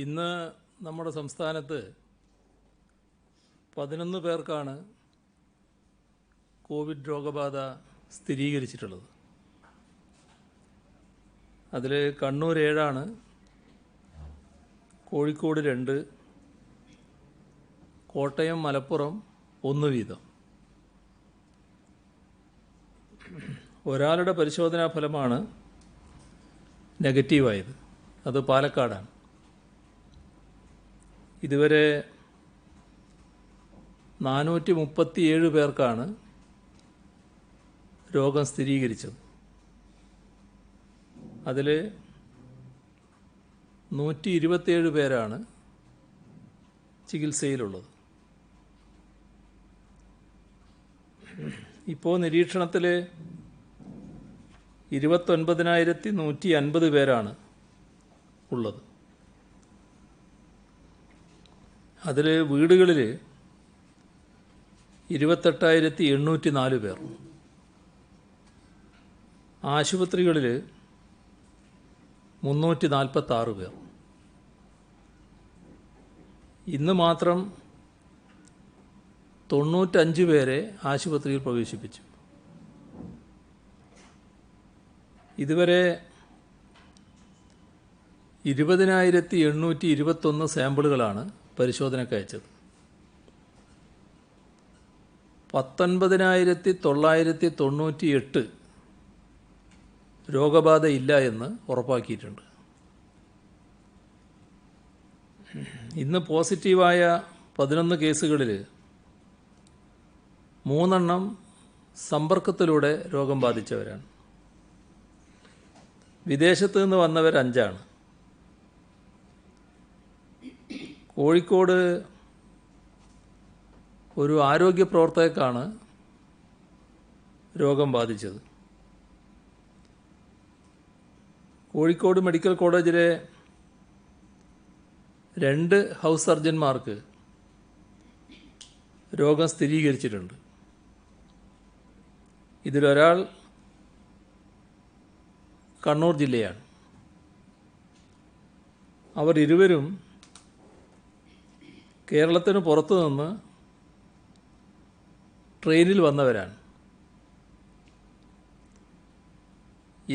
ഇന്ന് നമ്മുടെ സംസ്ഥാനത്ത് 11 പേർക്കാണ് കോവിഡ് രോഗബാധ സ്ഥിരീകരിച്ചിട്ടുള്ളത്. അതിൽ കണ്ണൂർ 7, കോഴിക്കോട് 2, കോട്ടയം, മലപ്പുറം 1 വീതം. ഒരാളുടെ പരിശോധനാ ഫലമാണ് നെഗറ്റീവായത്. അത് പാലക്കാടാണ്. ഇതുവരെ 437 പേർക്കാണ് രോഗം സ്ഥിരീകരിച്ചത്. അതിൽ 127 പേരാണ് ചികിത്സയിലുള്ളത്. ഇപ്പോൾ നിരീക്ഷണത്തിൽ 29,150 പേരാണ് ഉള്ളത്. അതിൽ വീടുകളിൽ 28,804 പേർ, ആശുപത്രികളിൽ 346 പേർ. ഇന്ന് മാത്രം 95 പേരെ ആശുപത്രിയിൽ പ്രവേശിപ്പിച്ചു. ഇതുവരെ 20,821 സാമ്പിളുകളാണ് പരിശോധനയ്ക്ക് അയച്ചത്. 19,998 രോഗബാധ ഇല്ല എന്ന് ഉറപ്പാക്കിയിട്ടുണ്ട്. ഇന്ന് പോസിറ്റീവായ 11 കേസുകളിൽ 3 സമ്പർക്കത്തിലൂടെ രോഗം ബാധിച്ചവരാണ്. വിദേശത്ത് നിന്ന് വന്നവർ 5. കോഴിക്കോട് ഒരു ആരോഗ്യ പ്രവർത്തകർക്കാണ് രോഗം ബാധിച്ചത്. കോഴിക്കോട് മെഡിക്കൽ കോളേജിലെ 2 ഹൗസ് സർജന്മാർക്ക് രോഗം സ്ഥിരീകരിച്ചിട്ടുണ്ട്. ഇതിലൊരാൾ കണ്ണൂർ ജില്ലയാണ്. അവർ ഇരുവരും കേരളത്തിന് പുറത്തു നിന്ന് ട്രെയിനിൽ വന്നവരാണ്.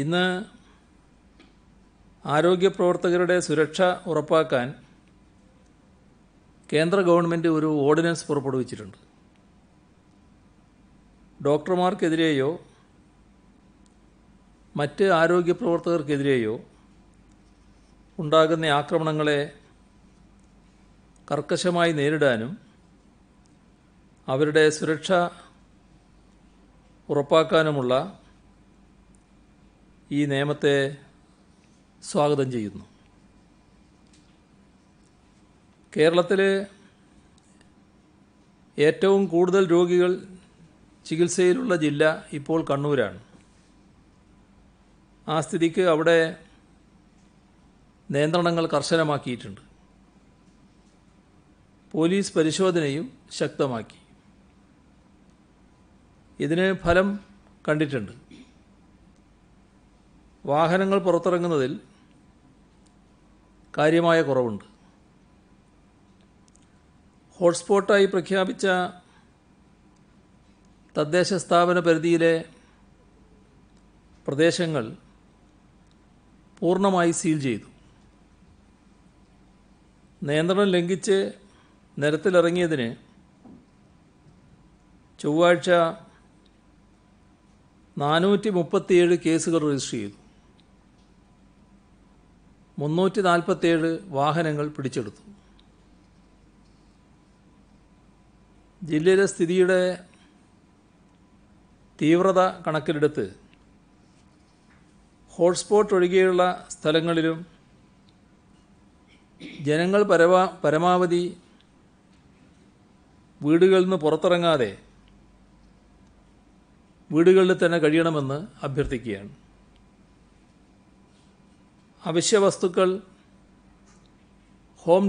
ഇന്ന് ആരോഗ്യ പ്രവർത്തകരുടെ സുരക്ഷ ഉറപ്പാക്കാൻ കേന്ദ്ര ഗവൺമെൻറ് ഒരു ഓർഡിനൻസ് പുറപ്പെടുവിച്ചിട്ടുണ്ട്. ഡോക്ടർമാർക്കെതിരെയോ മറ്റ് ആരോഗ്യ പ്രവർത്തകർക്കെതിരെയോ ഉണ്ടാകുന്ന ആക്രമണങ്ങളെ കർക്കശമായി നേരിടാനും അവരുടെ സുരക്ഷ ഉറപ്പാക്കാനുമുള്ള ഈ നിയമത്തെ സ്വാഗതം ചെയ്യുന്നു. കേരളത്തിൽ ഏറ്റവും കൂടുതൽ രോഗികൾ ചികിത്സയിലുള്ള ജില്ല ഇപ്പോൾ കണ്ണൂരാണ്. ആ സ്ഥിതിക്ക് അവിടെ നിയന്ത്രണങ്ങൾ കർശനമാക്കിയിട്ടുണ്ട്. പോലീസ് പരിശോധനയും ശക്തമാക്കി. ഇതിന് ഫലം കണ്ടിട്ടുണ്ട്. വാഹനങ്ങൾ പുറത്തിറങ്ങുന്നതിൽ കാര്യമായ കുറവുണ്ട്. ഹോട്ട്സ്പോട്ടായി പ്രഖ്യാപിച്ച തദ്ദേശ സ്ഥാപന പരിധിയിലെ പ്രദേശങ്ങൾ പൂർണ്ണമായി സീൽ ചെയ്തു. നിയന്ത്രണം ലംഘിച്ച് നിരത്തിലിറങ്ങിയതിന് ചൊവ്വാഴ്ച 437 കേസുകൾ രജിസ്റ്റർ ചെയ്തു. 347 വാഹനങ്ങൾ പിടിച്ചെടുത്തു. ജില്ലയിലെ സ്ഥിതിയുടെ തീവ്രത കണക്കിലെടുത്ത് ഹോട്ട്സ്പോട്ട് ഒഴികെയുള്ള സ്ഥലങ്ങളിലും ജനങ്ങൾ പരമാവധി വീടുകളിൽ നിന്ന് പുറത്തിറങ്ങാതെ വീടുകളിൽ തന്നെ കഴിയണമെന്ന് അഭ്യർത്ഥിക്കുകയാണ്. അവശ്യ വസ്തുക്കൾ ഹോം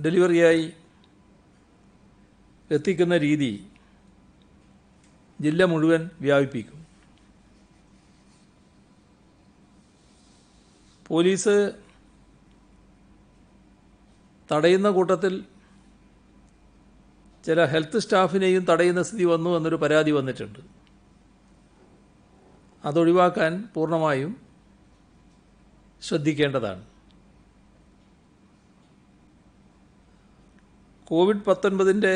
ഡെലിവറിയായി എത്തിക്കുന്ന രീതി ജില്ല മുഴുവൻ വ്യാപിപ്പിക്കും. പോലീസ് തടയുന്ന കൂട്ടത്തിൽ ചില ഹെൽത്ത് സ്റ്റാഫിനെയും തടയുന്ന സ്ഥിതി വന്നു എന്നൊരു പരാതി വന്നിട്ടുണ്ട്. അതൊഴിവാക്കാൻ പൂർണ്ണമായും ശ്രദ്ധിക്കേണ്ടതാണ്. കോവിഡ്-19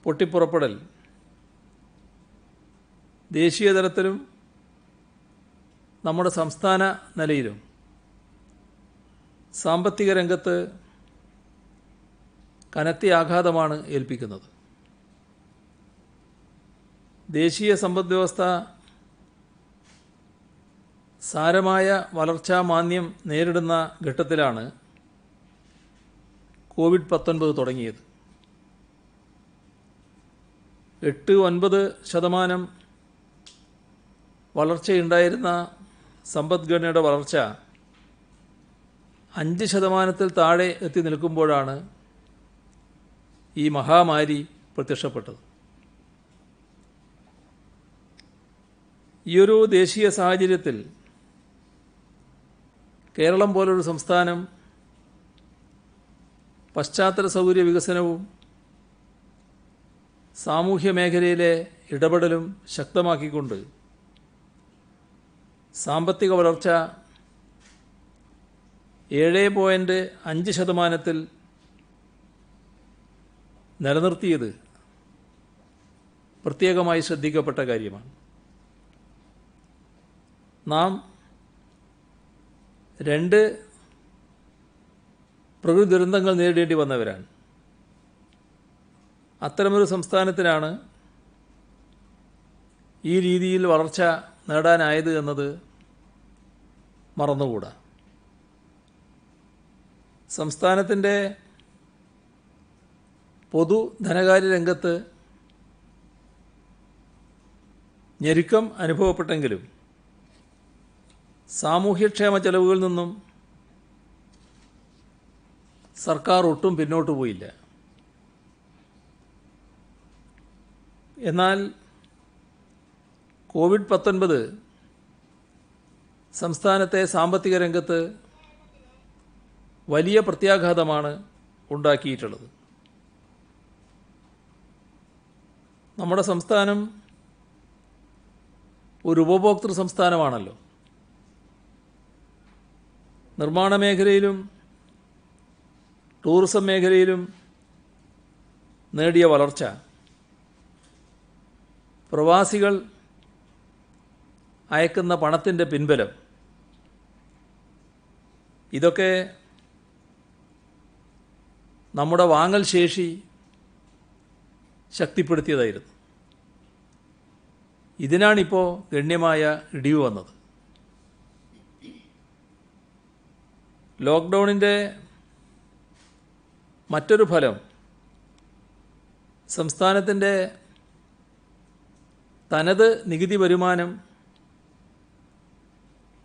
പൊട്ടിപ്പുറപ്പെടൽ ദേശീയ തലത്തിലും നമ്മുടെ സംസ്ഥാന നിലയിലും സാമ്പത്തിക രംഗത്ത് കനത്ത ആഘാതമാണ് ഏൽപ്പിക്കുന്നത്. ദേശീയ സമ്പദ്വ്യവസ്ഥ സാരമായ വളർച്ചാ മാന്ദ്യം നേരിടുന്ന ഘട്ടത്തിലാണ് കോവിഡ്-19 തുടങ്ങിയത്. 8-9% വളർച്ചയുണ്ടായിരുന്ന സമ്പദ്ഘടനയുടെ വളർച്ച 5% താഴെ എത്തി നിൽക്കുമ്പോഴാണ് ഈ മഹാമാരി പ്രത്യക്ഷപ്പെട്ടത്. ഈയൊരു ദേശീയ സാഹചര്യത്തിൽ കേരളം പോലൊരു സംസ്ഥാനം പശ്ചാത്തല സൗകര്യ വികസനവും സാമൂഹ്യ മേഖലയിലെ ഇടപെടലും ശക്തമാക്കിക്കൊണ്ട് സാമ്പത്തിക വളർച്ച 7.5% നിലനിർത്തിയത് പ്രത്യേകമായി ശ്രദ്ധിക്കപ്പെട്ട കാര്യമാണ്. നാം 2 പ്രകൃതി ദുരന്തങ്ങൾ നേരിടേണ്ടി വന്നവരാണ്. അത്തരമൊരു സംസ്ഥാനത്തിനാണ് ഈ രീതിയിൽ വളർച്ച നേടാനായത് എന്നത് മറന്നുകൂടാ. സംസ്ഥാനത്തിൻ്റെ പൊതു ധനകാര്യ രംഗത്ത് ഞെരുക്കം അനുഭവപ്പെട്ടെങ്കിലും സാമൂഹ്യക്ഷേമ ചെലവുകളിൽ നിന്നും സർക്കാർ ഒട്ടും പിന്നോട്ട് പോയില്ല. എന്നാൽ കോവിഡ്-19 സംസ്ഥാനത്തെ സാമ്പത്തിക രംഗത്ത് വലിയ പ്രത്യാഘാതമാണ് ഉണ്ടാക്കിയിട്ടുള്ളത്. നമ്മുടെ സംസ്ഥാനം ഒരു ഉപഭോക്തൃ സംസ്ഥാനമാണല്ലോ. നിർമ്മാണ മേഖലയിലും ടൂറിസം മേഖലയിലും നേടിയ വളർച്ച, പ്രവാസികൾ അയക്കുന്ന പണത്തിൻ്റെ പിൻബലം, ഇതൊക്കെ നമ്മുടെ വാങ്ങൽ ശേഷി ശക്തിപ്പെടുത്തിയതായിരുന്നു. ഇതിനാണിപ്പോൾ ഗണ്യമായ ഇടിവ് വന്നത്. ലോക്ക്ഡൗണിൻ്റെ മറ്റൊരു ഫലം സംസ്ഥാനത്തിൻ്റെ തനത് നികുതി വരുമാനം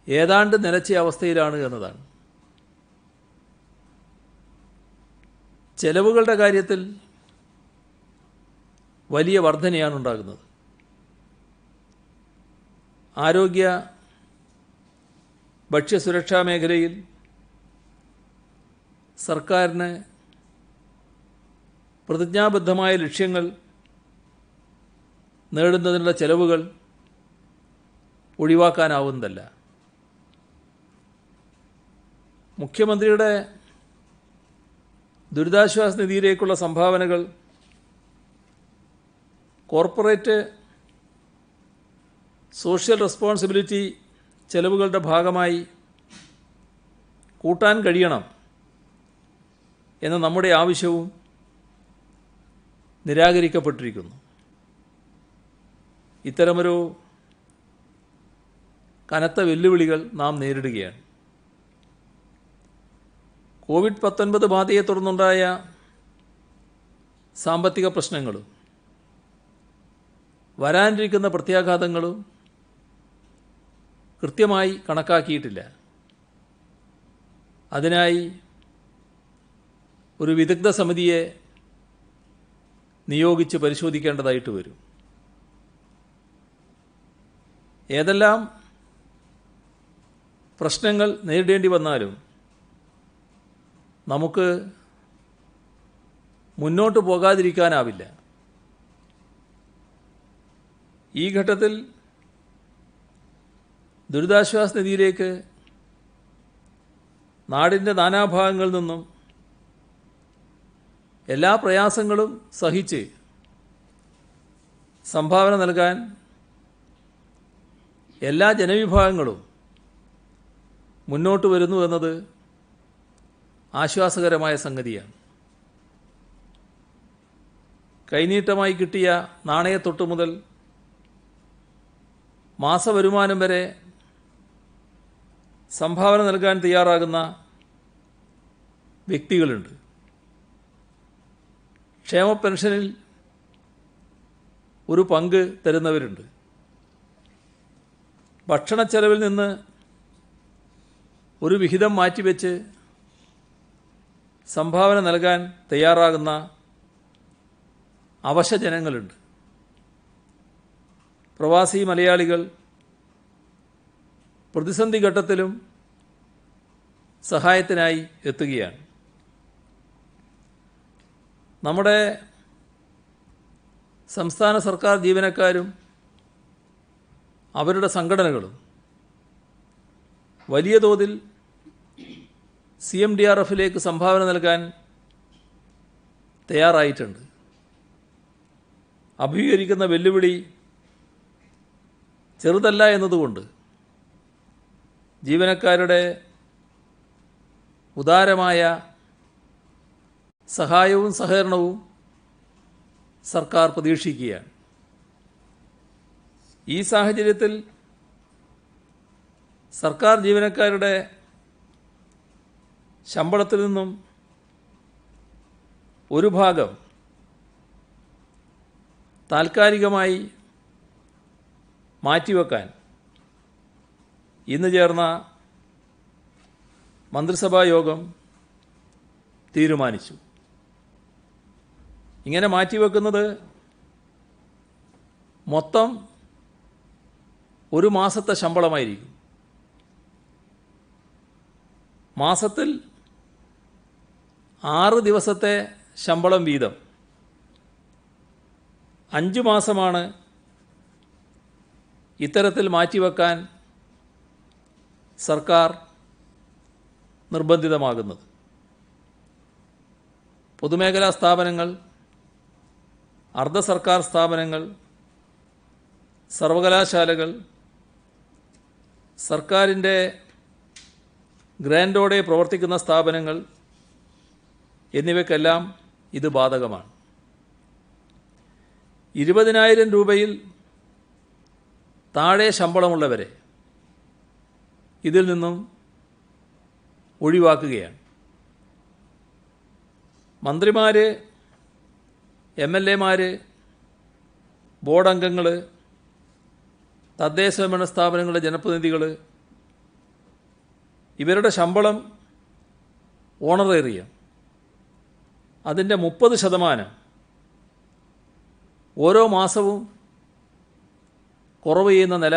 ഏതാണ്ട് നിലച്ച അവസ്ഥയിലാണ് എന്നതാണ്. ചെലവുകളുടെ കാര്യത്തിൽ വലിയ വർധനയാണ് ഉണ്ടാകുന്നത്. ആരോഗ്യ ഭക്ഷ്യസുരക്ഷാ മേഖലയിൽ സർക്കാരിന് പ്രതിജ്ഞാബദ്ധമായ ലക്ഷ്യങ്ങൾ നേടുന്നതിനുള്ള ചെലവുകൾ ഒഴിവാക്കാനാവുന്നതല്ല. മുഖ്യമന്ത്രിയുടെ ദുരിതാശ്വാസ നിധിയിലേക്കുള്ള സംഭാവനകൾ കോർപ്പറേറ്റ് സോഷ്യൽ റെസ്പോൺസിബിലിറ്റി ചെലവുകളുടെ ഭാഗമായി കൂട്ടാൻ കഴിയണം എന്ന നമ്മുടെ ആവശ്യവും നിരാകരിക്കപ്പെട്ടിരിക്കുന്നു. ഇത്തരമൊരു കനത്ത വെല്ലുവിളികൾ നാം നേരിടുകയാണ്. കോവിഡ്-19 ബാധയെ തുടർന്നുണ്ടായ സാമ്പത്തിക പ്രശ്നങ്ങളും വരാനിരിക്കുന്ന പ്രത്യാഘാതങ്ങളും കൃത്യമായി കണക്കാക്കിയിട്ടില്ല. അതിനായി ഒരു വിദഗ്ധ സമിതിയെ നിയോഗിച്ച് പരിശോധിക്കേണ്ടതായിട്ട് വരും. ഏതെല്ലാം പ്രശ്നങ്ങൾ നേരിടേണ്ടി വന്നാലും നമുക്ക് മുന്നോട്ട് പോകാതിരിക്കാനാവില്ല. ഈ ഘട്ടത്തിൽ ദുരിതാശ്വാസ നിധിയിലേക്ക് നാടിൻ്റെ നാനാഭാഗങ്ങളിൽ നിന്നും എല്ലാ പ്രയാസങ്ങളും സഹിച്ച് സംഭാവന നൽകാൻ എല്ലാ ജനവിഭാഗങ്ങളും മുന്നോട്ട് വരുന്നു എന്നത് ആശ്വാസകരമായ സംഗതിയാണ്. കൈനീട്ടമായി കിട്ടിയ നാണയത്തൊട്ട് മുതൽ മാസവരുമാനം വരെ സംഭാവന നൽകാൻ തയ്യാറാകുന്ന വ്യക്തികളുണ്ട്. ക്ഷേമ പെൻഷനിൽ ഒരു പങ്ക് തരുന്നവരുണ്ട്. ഭക്ഷണച്ചെലവിൽ നിന്ന് ഒരു വിഹിതം മാറ്റിവെച്ച് സംഭാവന നൽകാൻ തയ്യാറാകുന്ന അവശജനങ്ങളുണ്ട്. പ്രവാസി മലയാളികൾ പ്രതിസന്ധി ഘട്ടത്തിലും സഹായത്തിനായി എത്തുകയാണ്. നമ്മുടെ സംസ്ഥാന സർക്കാർ ജീവനക്കാരും അവരുടെ സംഘടനകളും വലിയ തോതിൽ CMDRFിലേക്ക് സംഭാവന നൽകാൻ തയ്യാറായിട്ടുണ്ട്. അഭിമുഖീകരിക്കുന്ന വെല്ലുവിളി ചെറുതല്ല എന്നതുകൊണ്ട് ജീവനക്കാരുടെ ഉദാരമായ സഹായവും സഹകരണവും സർക്കാർ പ്രതീക്ഷിക്കുകയാണ്. ഈ സാഹചര്യത്തിൽ സർക്കാർ ജീവനക്കാരുടെ ശമ്പളത്തിൽ നിന്നും ഒരു ഭാഗം താൽക്കാലികമായി മാറ്റിവെക്കാൻ ഇന്ന് ചേർന്ന മന്ത്രിസഭാ യോഗം തീരുമാനിച്ചു. ഇങ്ങനെ മാറ്റിവെക്കുന്നത് മൊത്തം ഒരു മാസത്തെ ശമ്പളമായിരിക്കും. മാസത്തിൽ 6 ദിവസത്തെ ശമ്പളം വീതം 5 മാസമാണ് ഇത്തരത്തിൽ മാറ്റിവെക്കാൻ സർക്കാർ നിർബന്ധിതമാകുന്നത്. പൊതുമേഖലാ സ്ഥാപനങ്ങൾ, അർദ്ധ സർക്കാർ സ്ഥാപനങ്ങൾ, സർവകലാശാലകൾ, സർക്കാരിൻ്റെ ഗ്രാൻഡോടെ പ്രവർത്തിക്കുന്ന സ്ഥാപനങ്ങൾ എന്നിവയ്ക്കെല്ലാം ഇത് ബാധകമാണ്. 20,000 രൂപയിൽ താഴെ ശമ്പളമുള്ളവരെ ഇതിൽ നിന്നും ഒഴിവാക്കുകയാണ്. മന്ത്രിമാർ, MLAമാർ, ബോർഡ് അംഗങ്ങൾ, തദ്ദേശ സ്വയംഭരണ സ്ഥാപനങ്ങളുടെ ജനപ്രതിനിധികൾ ഇവരുടെ ശമ്പളം ഓണറേറിയം അതിൻ്റെ 30% ഓരോ മാസവും കുറവ് ചെയ്യുന്ന നില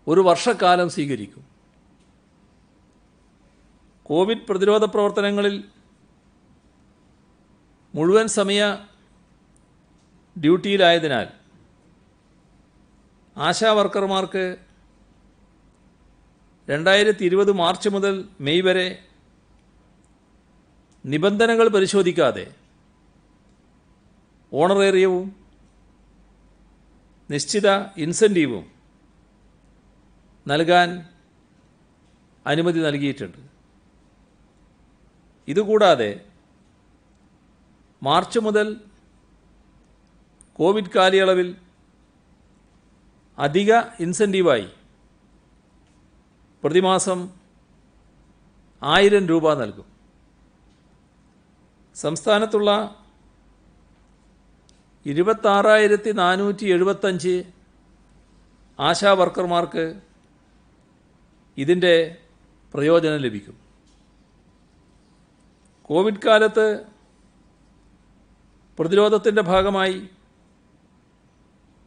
ഒരു വർഷക്കാലം സ്വീകരിക്കും. കോവിഡ് പ്രതിരോധ പ്രവർത്തനങ്ങളിൽ മുഴുവൻ സമയ ഡ്യൂട്ടിയിലായതിനാൽ ആശാ വർക്കർമാർക്ക് 2020 മാർച്ച് മുതൽ മെയ് വരെ നിബന്ധനകൾ പരിശോധിക്കാതെ ഓണറേറിയവും നിശ്ചിത ഇൻസെൻറ്റീവും നൽകാൻ അനുമതി നൽകിയിട്ടുണ്ട്. ഇതുകൂടാതെ മാർച്ച് മുതൽ കോവിഡ് കാലയളവിൽ അധിക ഇൻസെൻറ്റീവായി പ്രതിമാസം 1000 രൂപ നൽകും. സംസ്ഥാനത്തുള്ള 26,475 ആശാ വർക്കർമാർക്ക് ഇതിൻ്റെ പ്രയോജനം ലഭിക്കും. കോവിഡ് കാലത്ത് പ്രതിരോധത്തിൻ്റെ ഭാഗമായി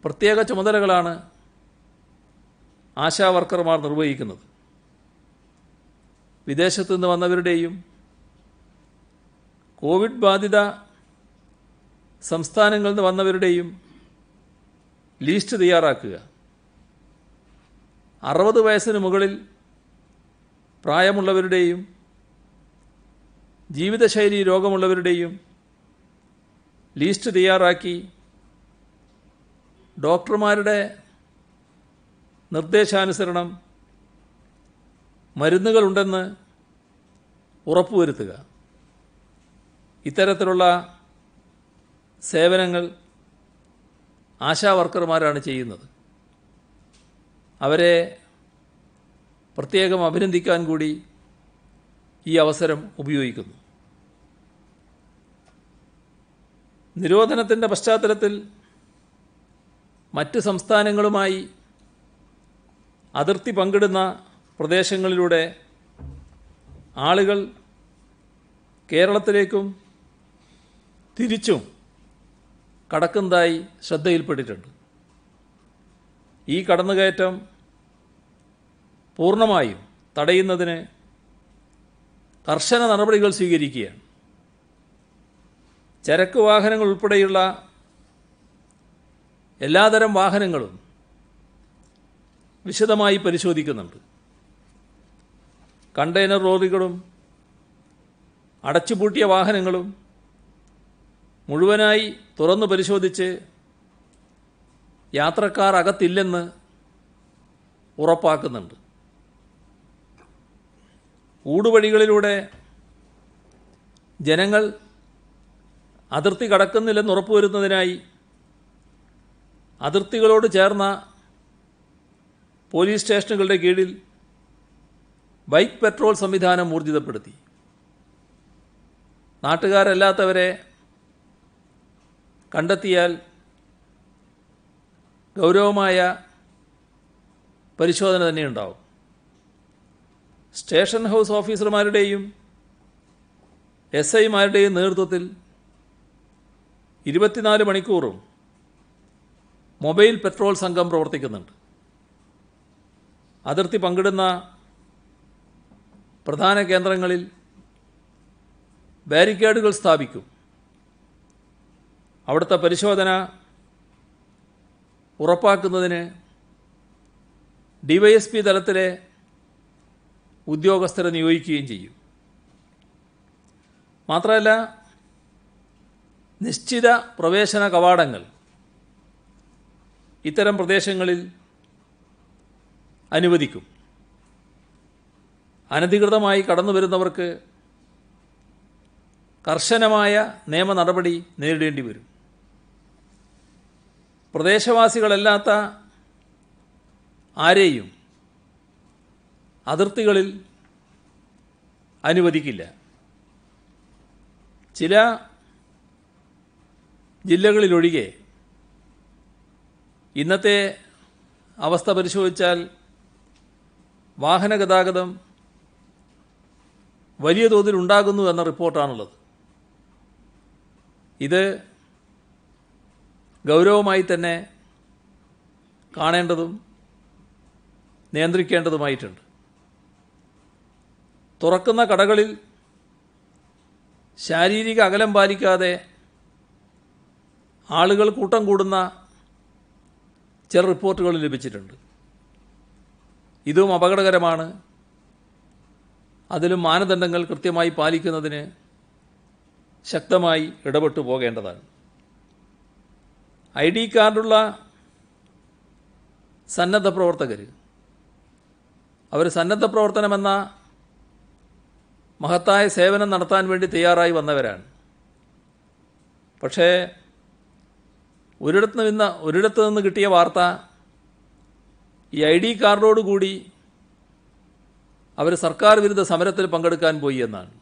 പ്രത്യേക ചുമതലകളാണ് ആശാ വർക്കർമാർ നിർവഹിക്കുന്നത്. വിദേശത്തു നിന്ന് വന്നവരുടെയും കോവിഡ് ബാധിത സംസ്ഥാനങ്ങളിൽ നിന്ന് വന്നവരുടെയും ലിസ്റ്റ് തയ്യാറാക്കുക. 60 വയസ്സിന് മുകളിൽ പ്രായമുള്ളവരുടെയും ജീവിതശൈലി രോഗമുള്ളവരുടെയും ലിസ്റ്റ് തയ്യാറാക്കി ഡോക്ടർമാരുടെ നിർദ്ദേശാനുസരണം മരുന്നുകളുണ്ടെന്ന് ഉറപ്പുവരുത്തുക. ഇത്തരത്തിലുള്ള സേവനങ്ങൾ ആശാവർക്കർമാരാണ് ചെയ്യുന്നത്. അവരെ പ്രത്യേകം അഭിനന്ദിക്കാൻ കൂടി ഈ അവസരം ഉപയോഗിക്കുന്നു. നിരോധനത്തിൻ്റെ പശ്ചാത്തലത്തിൽ മറ്റ് സംസ്ഥാനങ്ങളുമായി അതിർത്തി പങ്കിടുന്ന പ്രദേശങ്ങളിലൂടെ ആളുകൾ കേരളത്തിലേക്കും തിരിച്ചും കടക്കുന്നതായി ശ്രദ്ധയിൽപ്പെട്ടിട്ടുണ്ട്. ഈ കടന്നുകയറ്റം പൂർണ്ണമായും തടയുന്നതിന് കർശന നടപടികൾ സ്വീകരിക്കുകയാണ്. ചരക്ക് വാഹനങ്ങൾ ഉൾപ്പെടെയുള്ള എല്ലാതരം വാഹനങ്ങളും വിശദമായി പരിശോധിക്കുന്നുണ്ട്. കണ്ടെയ്നർ ലോറികളും അടച്ചുപൂട്ടിയ വാഹനങ്ങളും മുഴുവനായി തുറന്നു പരിശോധിച്ച് യാത്രക്കാർ അകത്തില്ലെന്ന് ഉറപ്പാക്കുന്നുണ്ട്. ഊടുവഴികളിലൂടെ ജനങ്ങൾ അതിർത്തി കടക്കുന്നില്ലെന്ന് ഉറപ്പുവരുത്തുന്നതിനായി അതിർത്തികളോട് ചേർന്ന പോലീസ് സ്റ്റേഷനുകളുടെ കീഴിൽ ബൈക്ക് പെട്രോൾ സംവിധാനം ഊർജിതപ്പെടുത്തി. നാട്ടുകാരല്ലാത്തവരെ കണ്ടെത്തിയാൽ ഗൗരവമായ പരിശോധന തന്നെയുണ്ടാവും. സ്റ്റേഷൻ ഹൗസ് ഓഫീസർമാരുടെയും SIമാരുടെയും നേതൃത്വത്തിൽ 24 മണിക്കൂറും മൊബൈൽ പെട്രോൾ സംഘം പ്രവർത്തിക്കുന്നുണ്ട്. അതിർത്തി പങ്കിടുന്ന പ്രധാന കേന്ദ്രങ്ങളിൽ ബാരിക്കേഡുകൾ സ്ഥാപിക്കും. അവിടുത്തെ പരിശോധന ഉറപ്പാക്കുന്നതിന് DYSP തലത്തിലെ ഉദ്യോഗസ്ഥരെ നിയോഗിക്കുകയും ചെയ്യും. മാത്രമല്ല, നിശ്ചിത പ്രവേശന കവാടങ്ങൾ ഇത്തരം പ്രദേശങ്ങളിൽ അനുവദിക്കും. അനധികൃതമായി കടന്നു വരുന്നവർക്ക് കർശനമായ നിയമ നടപടി നേരിടേണ്ടി വരും. പ്രദേശവാസികളല്ലാത്ത ആരെയും അതിർത്തികളിൽ അനുവദിക്കില്ല. ചില ജില്ലകളിലൊഴികെ ഇന്നത്തെ അവസ്ഥ പരിശോധിച്ചാൽ വാഹന ഗതാഗതം വലിയ തോതിൽ ഉണ്ടാകുന്നു എന്ന റിപ്പോർട്ടാണുള്ളത്. ഇത് ഗൗരവമായി തന്നെ കാണേണ്ടതും നിയന്ത്രിക്കേണ്ടതുമായിട്ടുണ്ട്. തുറക്കുന്ന കടകളിൽ ശാരീരിക അകലം പാലിക്കാതെ ആളുകൾ കൂട്ടം കൂടുന്ന ചില റിപ്പോർട്ടുകൾ ലഭിച്ചിട്ടുണ്ട്. ഇതും അപകടകരമാണ്. അതിലും മാനദണ്ഡങ്ങൾ കൃത്യമായി പാലിക്കുന്നതിന് ശക്തമായി ഇടപെട്ടു പോകേണ്ടതാണ്. ID കാർഡുള്ള സന്നദ്ധ പ്രവർത്തകർ അവർ സന്നദ്ധ പ്രവർത്തനമെന്ന മഹത്തായ സേവനം നടത്താൻ വേണ്ടി തയ്യാറായി വന്നവരാണ്. പക്ഷേ ഒരിടത്ത് നിന്ന് കിട്ടിയ വാർത്ത ഈ ID കാർഡോടുകൂടി അവർ സർക്കാർ വിരുദ്ധ സമരത്തിൽ പങ്കെടുക്കാൻ പോയി എന്നാണ്.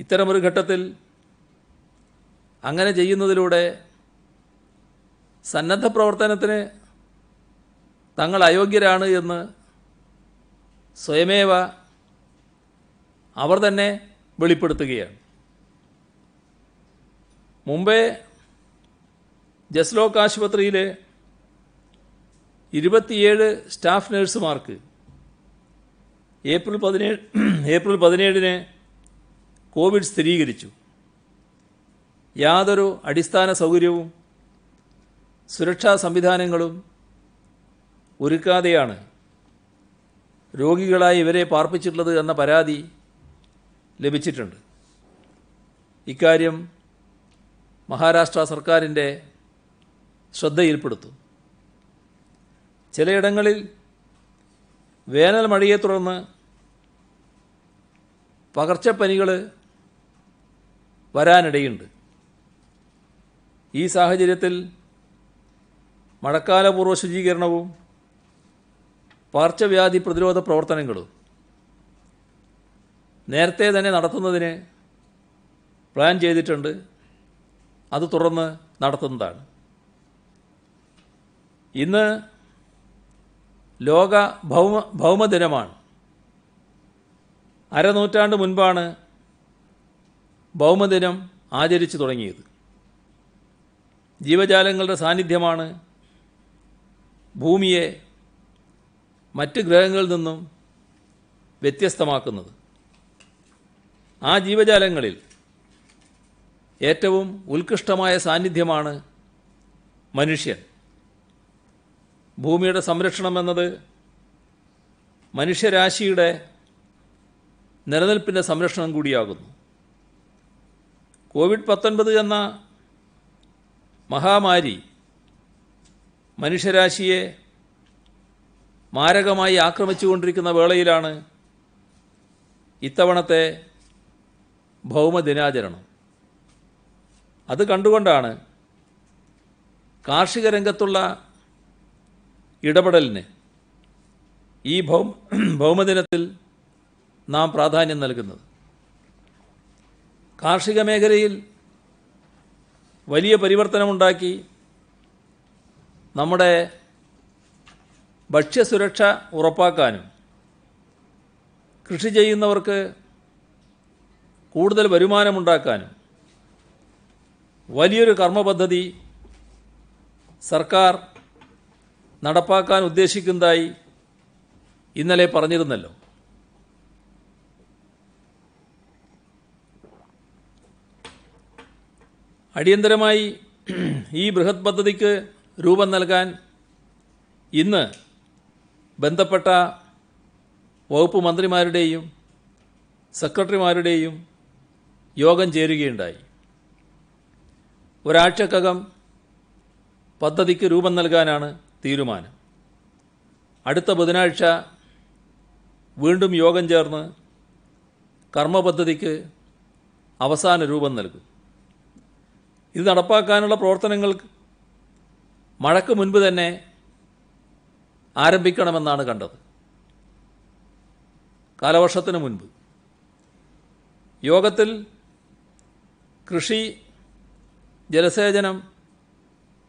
ഇത്തരമൊരു ഘട്ടത്തിൽ അങ്ങനെ ചെയ്യുന്നതിലൂടെ സന്നദ്ധ പ്രവർത്തനത്തിന് തങ്ങൾ അയോഗ്യരാണ് എന്ന് സ്വയമേവ അവർ തന്നെ വെളിപ്പെടുത്തുകയാണ്. മുമ്പേ ജസ്ലോക്ക് ആശുപത്രിയിലെ 27 സ്റ്റാഫ് നഴ്സുമാർക്ക് ഏപ്രിൽ 17 കോവിഡ് സ്ഥിരീകരിച്ചു. യാതൊരു അടിസ്ഥാന സൗകര്യവും സുരക്ഷാ സംവിധാനങ്ങളും ഒരുക്കാതെയാണ് രോഗികളായി ഇവരെ പാർപ്പിച്ചിട്ടുള്ളത് എന്ന പരാതി ലഭിച്ചിട്ടുണ്ട്. ഇക്കാര്യം മഹാരാഷ്ട്ര സർക്കാരിൻ്റെ ശ്രദ്ധയിൽപ്പെടുത്തും. ചിലയിടങ്ങളിൽ വേനൽ മഴയെ തുടർന്ന് പകർച്ചപ്പനികൾ വരാനിടയുണ്ട്. ഈ സാഹചര്യത്തിൽ മഴക്കാലപൂർവ്വ ശുചീകരണവും പകർച്ചവ്യാധി പ്രതിരോധ പ്രവർത്തനങ്ങളും നേരത്തെ തന്നെ നടത്തുന്നതിന് പ്ലാൻ ചെയ്തിട്ടുണ്ട്. അത് തുടർന്ന് നടത്തുന്നതാണ്. ഇന്ന് ലോക ഭൗമദിനമാണ്. അരനൂറ്റാണ്ട് മുൻപാണ് ഭൗമദിനം ആചരിച്ചു തുടങ്ങിയത്. ജീവജാലങ്ങളുടെ സാന്നിധ്യമാണ് ഭൂമിയെ മറ്റ് ഗ്രഹങ്ങളിൽ നിന്നും വ്യത്യസ്തമാക്കുന്നത്. ആ ജീവജാലങ്ങളിൽ ഏറ്റവും ഉത്കൃഷ്ടമായ സാന്നിധ്യമാണ് മനുഷ്യൻ. ഭൂമിയുടെ സംരക്ഷണം എന്നത് മനുഷ്യരാശിയുടെ നിലനിൽപ്പിൻ്റെ സംരക്ഷണം കൂടിയാകുന്നു. കോവിഡ്-19 എന്ന മഹാമാരി മനുഷ്യരാശിയെ മാരകമായി ആക്രമിച്ചുകൊണ്ടിരിക്കുന്ന വേളയിലാണ് ഇത്തവണത്തെ ഭൗമദിനാചരണം. അത് കണ്ടുകൊണ്ടാണ് കാർഷിക രംഗത്തുള്ള ഇടപെടലിന് ഈ ഭൗമദിനത്തിൽ നാം പ്രാധാന്യം നൽകുന്നത്. കാർഷിക മേഖലയിൽ വലിയ പരിവർത്തനമുണ്ടാക്കി നമ്മുടെ ഭക്ഷ്യസുരക്ഷ ഉറപ്പാക്കാനും കൃഷി ചെയ്യുന്നവർക്ക് കൂടുതൽ വരുമാനമുണ്ടാക്കാനും വലിയൊരു കർമ്മപദ്ധതി സർക്കാർ നടപ്പാക്കാൻ ഉദ്ദേശിക്കുന്നതായി ഇന്നലെ പറഞ്ഞിരുന്നല്ലോ. അടിയന്തരമായി ഈ ബൃഹത് പദ്ധതിക്ക് രൂപം നൽകാൻ ഇന്ന് ബന്ധപ്പെട്ട വകുപ്പ് മന്ത്രിമാരുടെയും സെക്രട്ടറിമാരുടെയും യോഗം ചേരുകയുണ്ടായി. ഒരാഴ്ചക്കകം പദ്ധതിക്ക് രൂപം നൽകാനാണ് തീരുമാനം. അടുത്ത ബുധനാഴ്ച വീണ്ടും യോഗം ചേർന്ന് കർമ്മപദ്ധതിക്ക് അവസാന രൂപം നൽകും. ഇത് നടപ്പാക്കാനുള്ള പ്രവർത്തനങ്ങൾ മഴയ്ക്ക് മുൻപ് തന്നെ ആരംഭിക്കണമെന്നാണ് കണ്ടത്. കാലവർഷത്തിന് മുൻപ്. യോഗത്തിൽ കൃഷി, ജലസേചനം,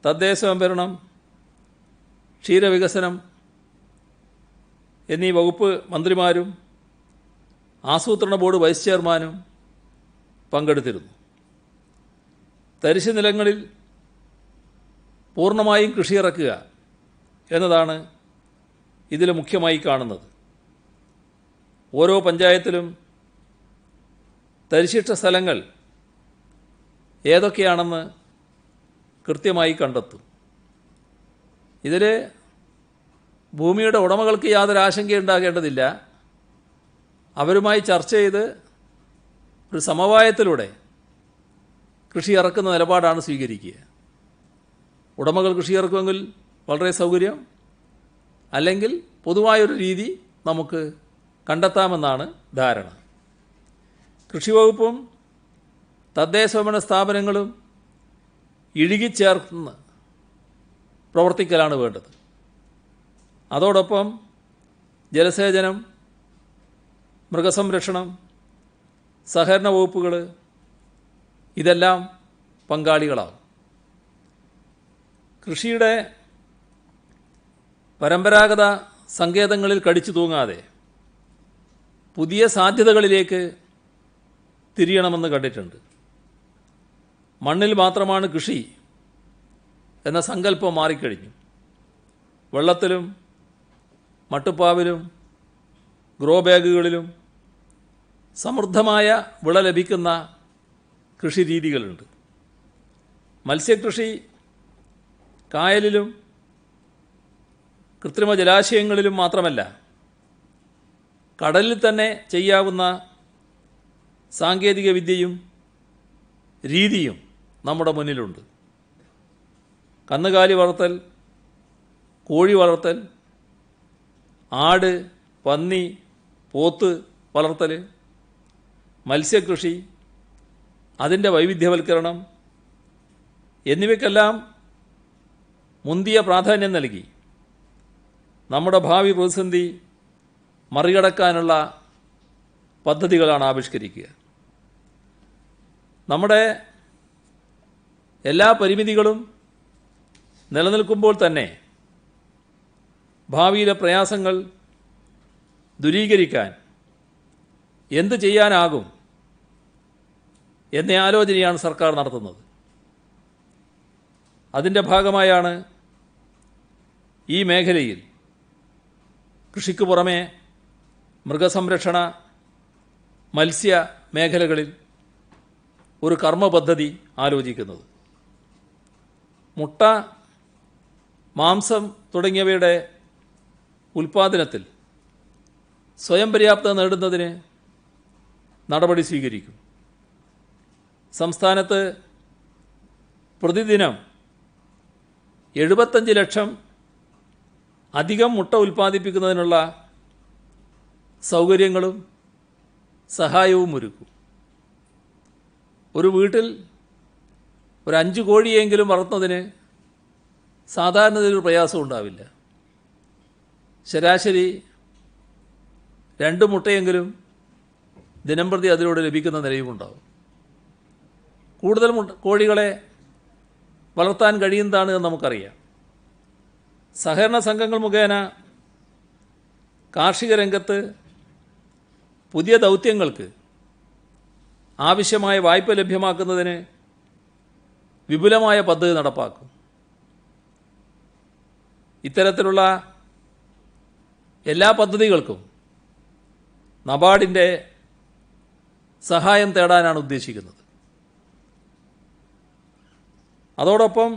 തദ്ദേശ സ്വയംഭരണം, ക്ഷീരവികസനം എന്നീ വകുപ്പ് മന്ത്രിമാരും ആസൂത്രണ ബോർഡ് വൈസ് ചെയർമാനും പങ്കെടുത്തിരുന്നു. തരിശു നിലങ്ങളിൽ പൂർണ്ണമായും കൃഷി ഇറക്കുക എന്നതാണ് ഇതിൽ മുഖ്യമായി കാണുന്നത്. ഓരോ പഞ്ചായത്തിലും തരിശിട്ട സ്ഥലങ്ങൾ ഏതൊക്കെയാണെന്ന് കൃത്യമായി കണ്ടെത്തും. ഇതിൽ ഭൂമിയുടെ ഉടമകൾക്ക് യാതൊരു ആശങ്കയുണ്ടാകേണ്ടതില്ല. അവരുമായി ചർച്ച ചെയ്ത് ഒരു സമവായത്തിലൂടെ കൃഷി ഇറക്കുന്ന നിലപാടാണ് സ്വീകരിക്കുക. ഉടമകൾ കൃഷി ഇറക്കുമെങ്കിൽ വളരെ സൗകര്യം, അല്ലെങ്കിൽ പൊതുവായൊരു രീതി നമുക്ക് കണ്ടെത്താമെന്നാണ് ധാരണ. കൃഷിവകുപ്പും തദ്ദേശ സ്വയംഭരണ സ്ഥാപനങ്ങളും ഇഴുകിച്ചേർന്ന് പ്രവർത്തിക്കലാണ് വേണ്ടത്. അതോടൊപ്പം ജലസേചനം, മൃഗസംരക്ഷണം, സഹകരണ വകുപ്പുകൾ ഇതെല്ലാം പങ്കാളികളാകും. കൃഷിയുടെ പരമ്പരാഗത സങ്കേതങ്ങളിൽ കടിച്ചു തൂങ്ങാതെ പുതിയ സാധ്യതകളിലേക്ക് തിരിയണമെന്ന് കണ്ടിട്ടുണ്ട്. മണ്ണിൽ മാത്രമാണ് കൃഷി എന്ന സങ്കല്പം മാറിക്കഴിഞ്ഞു. വെള്ളത്തിലും മട്ടുപ്പാവിലും ഗ്രോ ബാഗുകളിലും സമൃദ്ധമായ വിള ലഭിക്കുന്ന കൃഷി രീതികളുണ്ട്. മത്സ്യകൃഷി കായലിലും കൃത്രിമ ജലാശയങ്ങളിലും മാത്രമല്ല, കടലിൽ തന്നെ ചെയ്യാവുന്ന സാങ്കേതിക വിദ്യയും രീതിയും നമ്മുടെ മുന്നിലുണ്ട്. കന്നുകാലി വളർത്തൽ, കോഴി വളർത്തൽ, ആട്, പന്നി, പോത്ത് വളർത്തൽ, മത്സ്യകൃഷി, അതിൻ്റെ വൈവിധ്യവൽക്കരണം എന്നിവയ്ക്കെല്ലാം മുന്തിയ പ്രാധാന്യം നൽകി നമ്മുടെ ഭാവി പ്രതിസന്ധി മറികടക്കാനുള്ള പദ്ധതികളാണ് ആവിഷ്കരിക്കുക. നമ്മുടെ എല്ലാ പരിമിതികളും നിലനിൽക്കുമ്പോൾ തന്നെ ഭാവിയിലെ പ്രയാസങ്ങൾ ദൂരീകരിക്കാൻ എന്ത് ചെയ്യാനാകും എന്ന ആലോചനയാണ് സർക്കാർ നടത്തുന്നത്. അതിൻ്റെ ഭാഗമായാണ് ഈ മേഖലയിൽ കൃഷിക്ക് പുറമെ മൃഗസംരക്ഷണ, മത്സ്യ മേഖലകളിൽ ഒരു കർമ്മ പദ്ധതി ആലോചിക്കുന്നത്. മുട്ട, മാംസം തുടങ്ങിയവയുടെ ഉൽപ്പാദനത്തിൽ സ്വയം പര്യാപ്തത നേടുന്നതിന് നടപടി സ്വീകരിക്കും. സംസ്ഥാനത്ത് പ്രതിദിനം 75 ലക്ഷം അധികം മുട്ട ഉൽപ്പാദിപ്പിക്കുന്നതിനുള്ള സൗകര്യങ്ങളും സഹായവും ഒരുക്കും. ഒരു വീട്ടിൽ ഒരു 5 കോഴിയെങ്കിലും വളർത്തുന്നതിന് സാധാരണതയിൽ പ്രയാസം ഉണ്ടാവില്ല. ശരാശരി 2 മുട്ടയെങ്കിലും ദിനംപ്രതി അതിലൂടെ ലഭിക്കുന്ന നിലയുമുണ്ടാവും. കൂടുതൽ കോഴികളെ വളർത്താൻ കഴിയുന്നതാണ് എന്ന് നമുക്കറിയാം. സഹകരണ സംഘങ്ങൾ മുഖേന കാർഷിക രംഗത്ത് പുതിയ ദൗത്യങ്ങൾക്ക് ആവശ്യമായ വായ്പ ലഭ്യമാക്കുന്നതിന് വിപുലമായ പദ്ധതി നടപ്പാക്കും. ഇത്തരത്തിലുള്ള എല്ലാ പദ്ധതികൾക്കും നബാർഡിൻ്റെ സഹായം തേടാനാണ് ഉദ്ദേശിക്കുന്നത്. അതോടൊപ്പം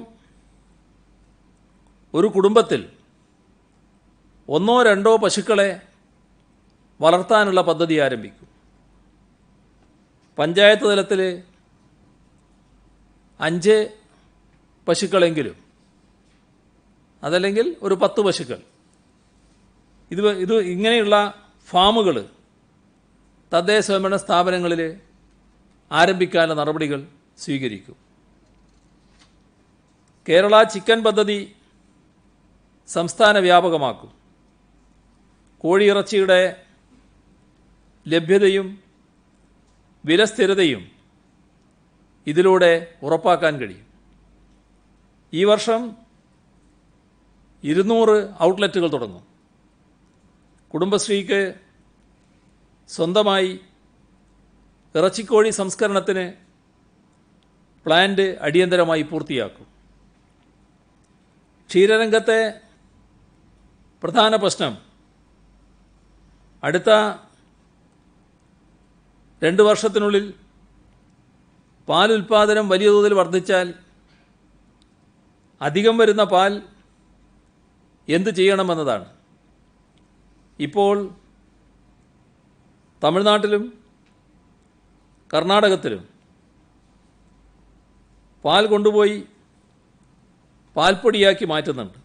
ഒരു കുടുംബത്തിൽ 1-2 പശുക്കളെ വളർത്താനുള്ള പദ്ധതി ആരംഭിക്കും. പഞ്ചായത്ത് തലത്തിൽ 5 പശുക്കളെങ്കിലും, അതല്ലെങ്കിൽ ഒരു 10 പശുക്കൾ, ഇത് ഇങ്ങനെയുള്ള ഫാമുകൾ തദ്ദേശ സ്വയംഭരണ സ്ഥാപനങ്ങളിൽ ആരംഭിക്കാനുള്ള നടപടികൾ സ്വീകരിക്കും. കേരള ചിക്കൻ പദ്ധതി സംസ്ഥാന വ്യാപകമാക്കും. കോഴിയിറച്ചിയുടെ ലഭ്യതയും വിലസ്ഥിരതയും ഇതിലൂടെ ഉറപ്പാക്കാൻ കഴിയും. ഈ വർഷം 200 ഔട്ട്ലെറ്റുകൾ തുടങ്ങും. കുടുംബശ്രീക്ക് സ്വന്തമായി ഇറച്ചിക്കോഴി സംസ്കരണത്തിന് പ്ലാന്റ് അടിയന്തരമായി പൂർത്തിയാക്കും. ക്ഷീരരംഗത്തെ പ്രധാന പ്രശ്നം അടുത്ത 2 വർഷത്തിനുള്ളിൽ പാൽ ഉൽപ്പാദനം വലിയ തോതിൽ വർദ്ധിച്ചാൽ അധികം വരുന്ന പാൽ എന്ത് ചെയ്യണമെന്നതാണ്. ഇപ്പോൾ തമിഴ്നാട്ടിലും കർണാടകത്തിലും പാൽ കൊണ്ടുപോയി പാൽപ്പൊടിയാക്കി മാറ്റുന്നുണ്ട്.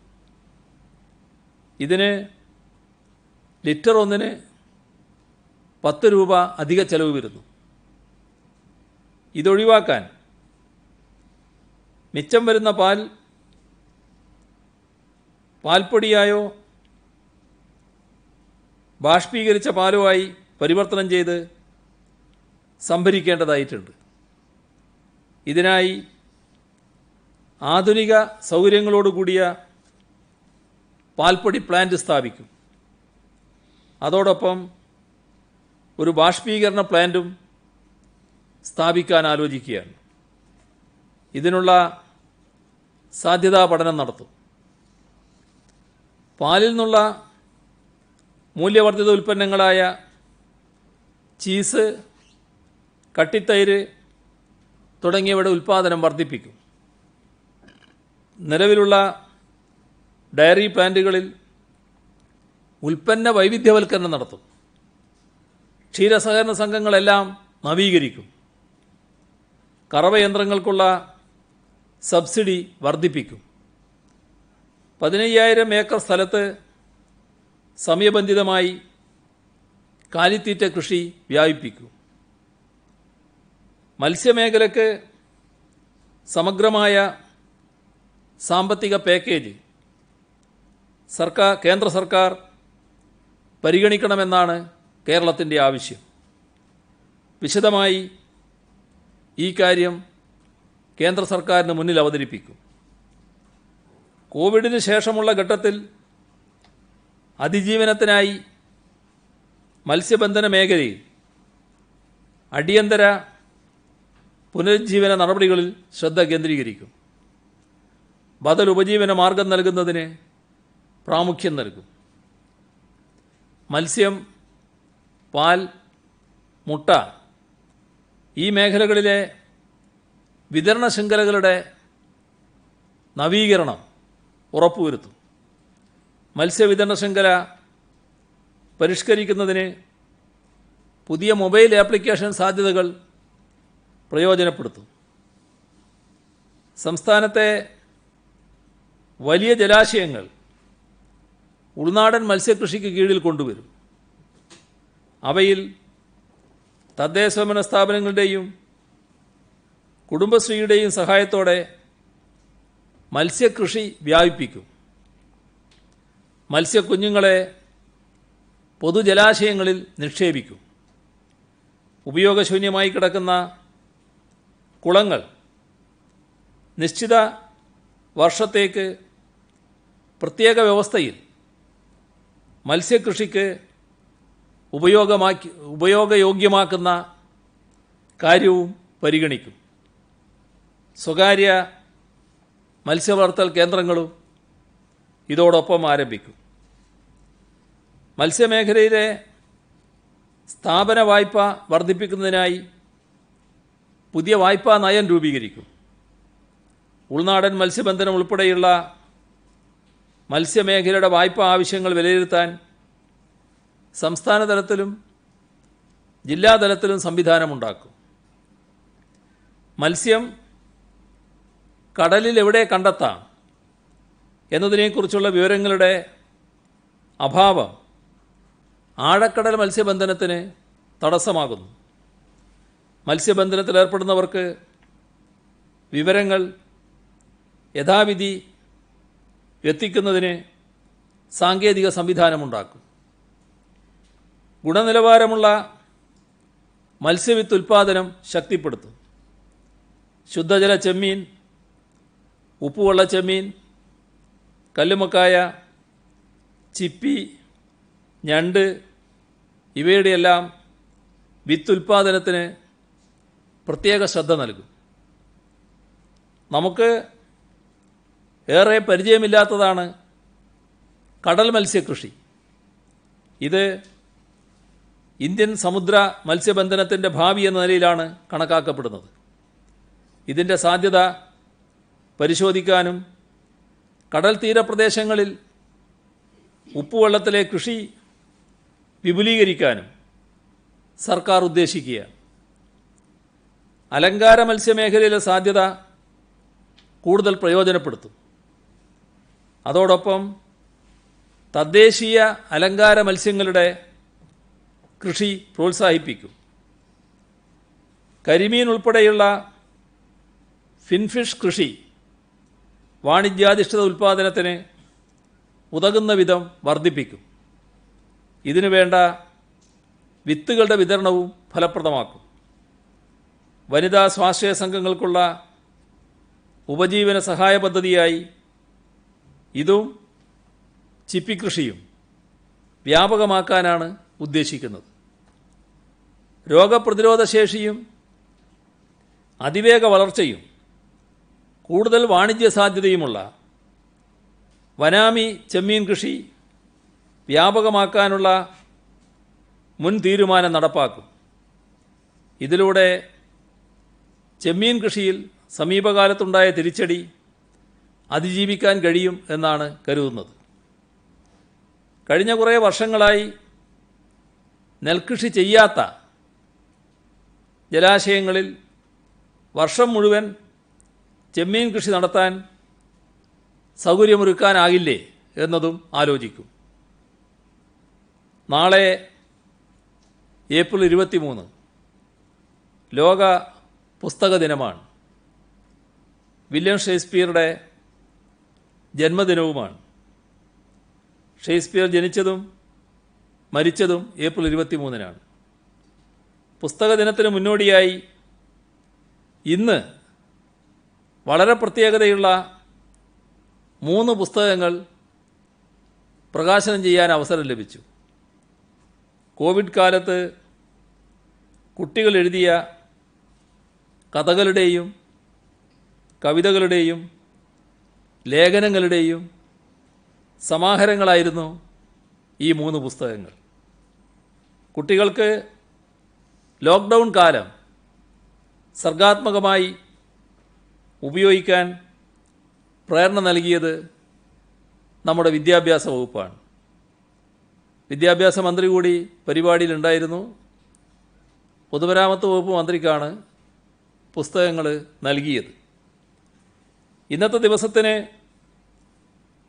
ഇതിന് ലിറ്റർ ഒന്നിന് 10 രൂപ അധിക ചെലവ് വരുന്നു. ഇതൊഴിവാക്കാൻ മിച്ചം വരുന്ന പാൽ പാൽപ്പൊടിയായോ ബാഷ്പീകരിച്ച പാലോ ആയി പരിവർത്തനം ചെയ്ത് സംഭരിക്കേണ്ടതായിട്ടുണ്ട്. ഇതിനായി ആധുനിക സൗകര്യങ്ങളോടുകൂടിയ പാൽപ്പൊടി പ്ലാന്റ് സ്ഥാപിക്കും. അതോടൊപ്പം ഒരു ബാഷ്പീകരണ പ്ലാന്റും സ്ഥാപിക്കാൻ ആലോചിക്കുകയാണ്. ഇതിനുള്ള സാധ്യതാ പഠനം നടത്തും. പാലിൽ നിന്നുള്ള മൂല്യവർദ്ധിത ഉൽപ്പന്നങ്ങളായ ചീസ്, കട്ടിത്തൈര് തുടങ്ങിയവയുടെ ഉൽപ്പാദനം വർദ്ധിപ്പിക്കും. നിലവിലുള്ള ഡയറി പ്ലാന്റുകളിൽ ഉൽപ്പന്ന വൈവിധ്യവൽക്കരണം നടത്തും. ക്ഷീരസഹകരണ സംഘങ്ങളെല്ലാം നവീകരിക്കും. കറവ യന്ത്രങ്ങൾക്കുള്ള സബ്സിഡി വർദ്ധിപ്പിക്കും. 15,000 ഏക്കർ സ്ഥലത്ത് സമയബന്ധിതമായി കാലിത്തീറ്റ കൃഷി വ്യാപിപ്പിക്കും. മത്സ്യമേഖലയ്ക്ക് സമഗ്രമായ സാമ്പത്തിക പാക്കേജ് കേന്ദ്ര സർക്കാർ പരിഗണിക്കണമെന്നാണ് കേരളത്തിൻ്റെ ആവശ്യം. വിശദമായി ഈ കാര്യം കേന്ദ്ര സർക്കാരിന് മുന്നിൽ അവതരിപ്പിക്കും. കോവിഡിന് ശേഷമുള്ള ഘട്ടത്തിൽ അതിജീവനത്തിനായി മത്സ്യബന്ധന മേഖലയിൽ അടിയന്തര പുനരുജ്ജീവന നടപടികളിൽ ശ്രദ്ധ കേന്ദ്രീകരിക്കും. ബദൽ ഉപജീവന മാർഗം നൽകുന്നതിന് പ്രാമുഖ്യം നൽകും. മത്സ്യം, പാൽ, മുട്ട ഈ മേഖലകളിലെ വിതരണ ശൃംഖലകളുടെ നവീകരണം ഉറപ്പുവരുത്തും. മത്സ്യവിതരണ ശൃംഖല പരിഷ്കരിക്കുന്നതിന് പുതിയ മൊബൈൽ ആപ്ലിക്കേഷൻ സാധ്യതകൾ പ്രയോജനപ്പെടുത്തും. സംസ്ഥാനത്തെ വലിയ ജലാശയങ്ങൾ ഉൾനാടൻ മത്സ്യകൃഷിക്ക് കീഴിൽ കൊണ്ടുവരും. അവയിൽ തദ്ദേശഭരണ സ്ഥാപനങ്ങളുടെയും കുടുംബശ്രീയുടെയും സഹായത്തോടെ മത്സ്യകൃഷി വ്യാപിപ്പിക്കും. മത്സ്യക്കുഞ്ഞുങ്ങളെ പൊതുജലാശയങ്ങളിൽ നിക്ഷേപിക്കും. ഉപയോഗശൂന്യമായി കിടക്കുന്ന കുളങ്ങൾ നിശ്ചിത വർഷത്തേക്ക് പ്രത്യേക വ്യവസ്ഥയിൽ മത്സ്യകൃഷിക്ക് ഉപയോഗയോഗ്യമാക്കുന്ന കാര്യവും പരിഗണിക്കും. സ്വകാര്യ മത്സ്യവളർത്തൽ കേന്ദ്രങ്ങളും ഇതോടൊപ്പം ആരംഭിക്കും. മത്സ്യമേഖലയിലെ സ്ഥാപന വായ്പ വർദ്ധിപ്പിക്കുന്നതിനായി പുതിയ വായ്പാ നയം രൂപീകരിക്കും. ഉൾനാടൻ മത്സ്യബന്ധനം ഉൾപ്പെടെയുള്ള മത്സ്യമേഖലയുടെ വായ്പാ ആവശ്യങ്ങൾ വിലയിരുത്താൻ സംസ്ഥാന തലത്തിലും ജില്ലാതലത്തിലും സംവിധാനമുണ്ടാക്കും. മത്സ്യം കടലിൽ എവിടെ കണ്ടെത്താം എന്നതിനെക്കുറിച്ചുള്ള വിവരങ്ങളുടെ അഭാവം ആഴക്കടൽ മത്സ്യബന്ധനത്തിന് തടസ്സമാകുന്നു. മത്സ്യബന്ധനത്തിലേർപ്പെടുന്നവർക്ക് വിവരങ്ങൾ യഥാവിധി എത്തിക്കുന്നതിന് സാങ്കേതിക സംവിധാനമുണ്ടാക്കും. ഗുണനിലവാരമുള്ള മത്സ്യവിത്ത് ഉൽപ്പാദനം ശക്തിപ്പെടുത്തും. ശുദ്ധജല ചെമ്മീൻ, ഉപ്പുവെള്ള ചെമ്മീൻ, കല്ലുമക്കായ, ചിപ്പി, ഞണ്ട് ഇവയുടെയെല്ലാം വിത്തുൽപാദനത്തിന് പ്രത്യേക ശ്രദ്ധ നൽകും. നമുക്ക് ഏറെ പരിചയമില്ലാത്തതാണ് കടൽ മത്സ്യകൃഷി. ഇത് ഇന്ത്യൻ സമുദ്ര മത്സ്യബന്ധനത്തിൻ്റെ ഭാവി എന്ന നിലയിലാണ് കണക്കാക്കപ്പെടുന്നത്. ഇതിൻ്റെ സാധ്യത പരിശോധിക്കാനും കടൽ തീരപ്രദേശങ്ങളിൽ ഉപ്പുവെള്ളത്തിലെ കൃഷി വിപുലീകരിക്കാനും സർക്കാർ ഉദ്ദേശിക്കുകയാണ്. അലങ്കാര മത്സ്യമേഖലയിലെ സാധ്യത കൂടുതൽ പ്രയോജനപ്പെടുത്തും. അതോടൊപ്പം തദ്ദേശീയ അലങ്കാര മത്സ്യങ്ങളുടെ കൃഷി പ്രോത്സാഹിപ്പിക്കും. കരിമീൻ ഉൾപ്പെടെയുള്ള ഫിൻഫിഷ് കൃഷി വാണിജ്യാധിഷ്ഠിത ഉൽപ്പാദനത്തിന് ഉതകുന്ന വിധം വർദ്ധിപ്പിക്കും. ഇതിനു വേണ്ട വിത്തുകളുടെ വിതരണവും ഫലപ്രദമാക്കും. വനിതാ സ്വാശ്രയ സംഘങ്ങൾക്കുള്ള ഉപജീവന സഹായ പദ്ധതിയായി ഇതും ചിപ്പിക്കൃഷിയും വ്യാപകമാക്കാനാണ് ഉദ്ദേശിക്കുന്നത്. രോഗപ്രതിരോധ ശേഷിയും അതിവേഗ വളർച്ചയും കൂടുതൽ വാണിജ്യ സാധ്യതയുമുള്ള വനാമി ചെമ്മീൻ കൃഷി വ്യാപകമാക്കാനുള്ള മുൻ തീരുമാനം നടപ്പാക്കും. ഇതിലൂടെ ചെമ്മീൻ കൃഷിയിൽ സമീപകാലത്തുണ്ടായ തിരിച്ചടി അതിജീവിക്കാൻ കഴിയും എന്നാണ് കരുതുന്നത്. കഴിഞ്ഞ കുറേ വർഷങ്ങളായി നെൽകൃഷി ചെയ്യാത്ത ജലാശയങ്ങളിൽ വർഷം മുഴുവൻ ചെമ്മീൻ കൃഷി നടത്താൻ സൗകര്യമൊരുക്കാനാകില്ലേ എന്നതും ആലോചിക്കും. നാളെ ഏപ്രിൽ 23 ലോക പുസ്തക ദിനമാണ്. വില്യം ഷേക്സ്പിയറുടെ ജന്മദിനവുമാണ്. ഷേക്സ്പിയർ ജനിച്ചതും മരിച്ചതും ഏപ്രിൽ 23-നാണ്. പുസ്തക ദിനത്തിന് മുന്നോടിയായി ഇന്ന് വളരെ പ്രത്യേകതയുള്ള 3 പുസ്തകങ്ങൾ പ്രകാശനം ചെയ്യാൻ അവസരം ലഭിച്ചു. കോവിഡ് കാലത്ത് കുട്ടികൾ എഴുതിയ കഥകളുടെയും കവിതകളുടെയും ലേഖനങ്ങളുടെയും സമാഹാരങ്ങളായിരുന്നു ഈ 3 പുസ്തകങ്ങൾ. കുട്ടികൾക്ക് ലോക്ക്ഡൗൺ കാലം സർഗാത്മകമായി ഉപയോഗിക്കാൻ പ്രേരണ നൽകിയത് നമ്മുടെ വിദ്യാഭ്യാസ വകുപ്പാണ്. വിദ്യാഭ്യാസ മന്ത്രി കൂടി പരിപാടിയിലുണ്ടായിരുന്നു. പൊതുമരാമത്ത് വകുപ്പ് മന്ത്രിക്കാണ് പുസ്തകങ്ങൾ നൽകിയത്. ഇന്നത്തെ ദിവസത്തിന്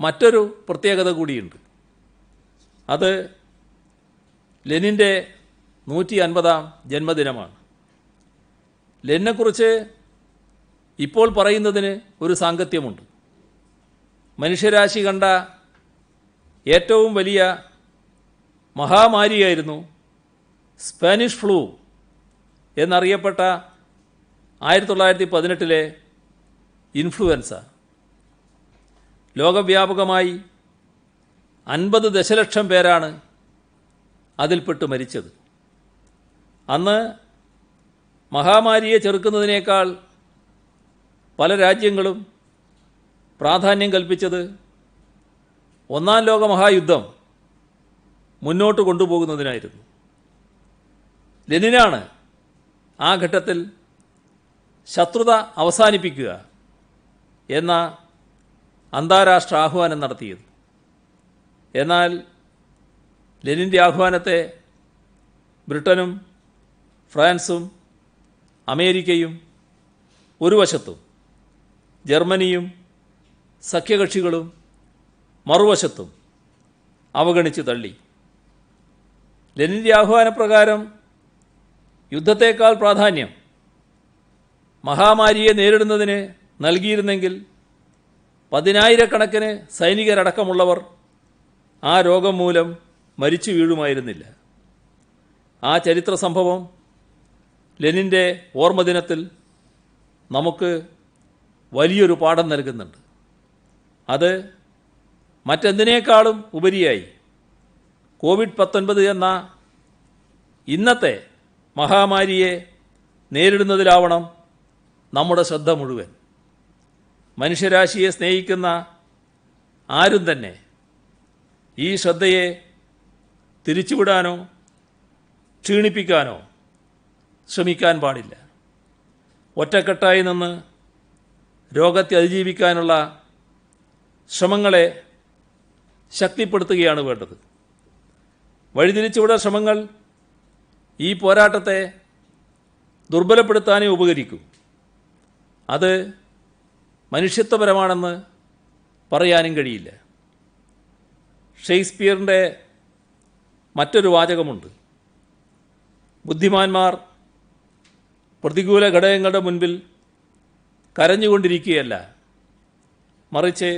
മറ്റൊരു പ്രത്യേകത കൂടിയുണ്ട്. അത് ലെനിൻ്റെ 150-ാം ജന്മദിനമാണ്. ലെനിനെക്കുറിച്ച് ഇപ്പോൾ പറയുന്നതിന് ഒരു സാങ്കത്യമുണ്ട്. മനുഷ്യരാശി കണ്ട ഏറ്റവും വലിയ മഹാമാരിയായിരുന്നു സ്പാനിഷ് ഫ്ലൂ എന്നറിയപ്പെട്ട 1918-ലെ ഇൻഫ്ലുവൻസ. ലോകവ്യാപകമായി 50 ദശലക്ഷം പേരാണ് അതിൽപ്പെട്ട് മരിച്ചത്. അന്ന് മഹാമാരിയെ ചെറുക്കുന്നതിനേക്കാൾ പല രാജ്യങ്ങളും പ്രാധാന്യം കൽപ്പിച്ചത് ഒന്നാം ലോക മഹായുദ്ധം മുന്നോട്ട് കൊണ്ടുപോകുന്നതിനായിരുന്നു. ലെനിനാണ് ആ ഘട്ടത്തിൽ ശത്രുത അവസാനിപ്പിക്കുക എന്ന അന്താരാഷ്ട്ര ആഹ്വാനം നടത്തിയത്. എന്നാൽ ലെനിൻ്റെ ആഹ്വാനത്തെ ബ്രിട്ടനും ഫ്രാൻസും അമേരിക്കയും ഒരു വശത്തും ജർമ്മനിയും സഖ്യകക്ഷികളും മറുവശത്തും അവഗണിച്ച് തള്ളി. ലെനിൻ്റെ ആഹ്വാനപ്രകാരം യുദ്ധത്തേക്കാൾ പ്രാധാന്യം മഹാമാരിയെ നേരിടുന്നതിന് നൽകിയിരുന്നെങ്കിൽ 10,000-കണക്കിന് സൈനികരടക്കമുള്ളവർ ആ രോഗം മൂലം മരിച്ചു വീഴുമായിരുന്നില്ല. ആ ചരിത്ര സംഭവം ലെനിൻ്റെ ഓർമ്മദിനത്തിൽ നമുക്ക് വലിയൊരു പാഠം നൽകുന്നുണ്ട്. അത് മറ്റെന്തിനേക്കാളും ഉപരിയായി കോവിഡ്-19 എന്ന ഇന്നത്തെ മഹാമാരിയെ നേരിടുന്നതിലാവണം നമ്മുടെ ശ്രദ്ധ മുഴുവൻ. മനുഷ്യരാശിയെ സ്നേഹിക്കുന്ന ആരും തന്നെ ഈ ശ്രദ്ധയെ തിരിച്ചുവിടാനോ ക്ഷീണിപ്പിക്കാനോ ശ്രമിക്കാൻ പാടില്ല. ഒറ്റക്കെട്ടായി നിന്ന് രോഗത്തെ അതിജീവിക്കാനുള്ള ശ്രമങ്ങളെ ശക്തിപ്പെടുത്തുകയാണ് വേണ്ടത്. വഴിതിരിച്ചുവിടൽ ശ്രമങ്ങൾ ഈ പോരാട്ടത്തെ ദുർബലപ്പെടുത്താനേ ഉപകരിക്കും. അത് മനുഷ്യത്വപരമാണെന്ന് പറയാനും കഴിയില്ല. ഷേക്സ്പിയറിൻ്റെ മറ്റൊരു വാചകമുണ്ട്. ബുദ്ധിമാന്മാർ പ്രതികൂല ഘടകങ്ങളുടെ മുൻപിൽ കരഞ്ഞുകൊണ്ടിരിക്കുകയല്ല, മറിച്ച്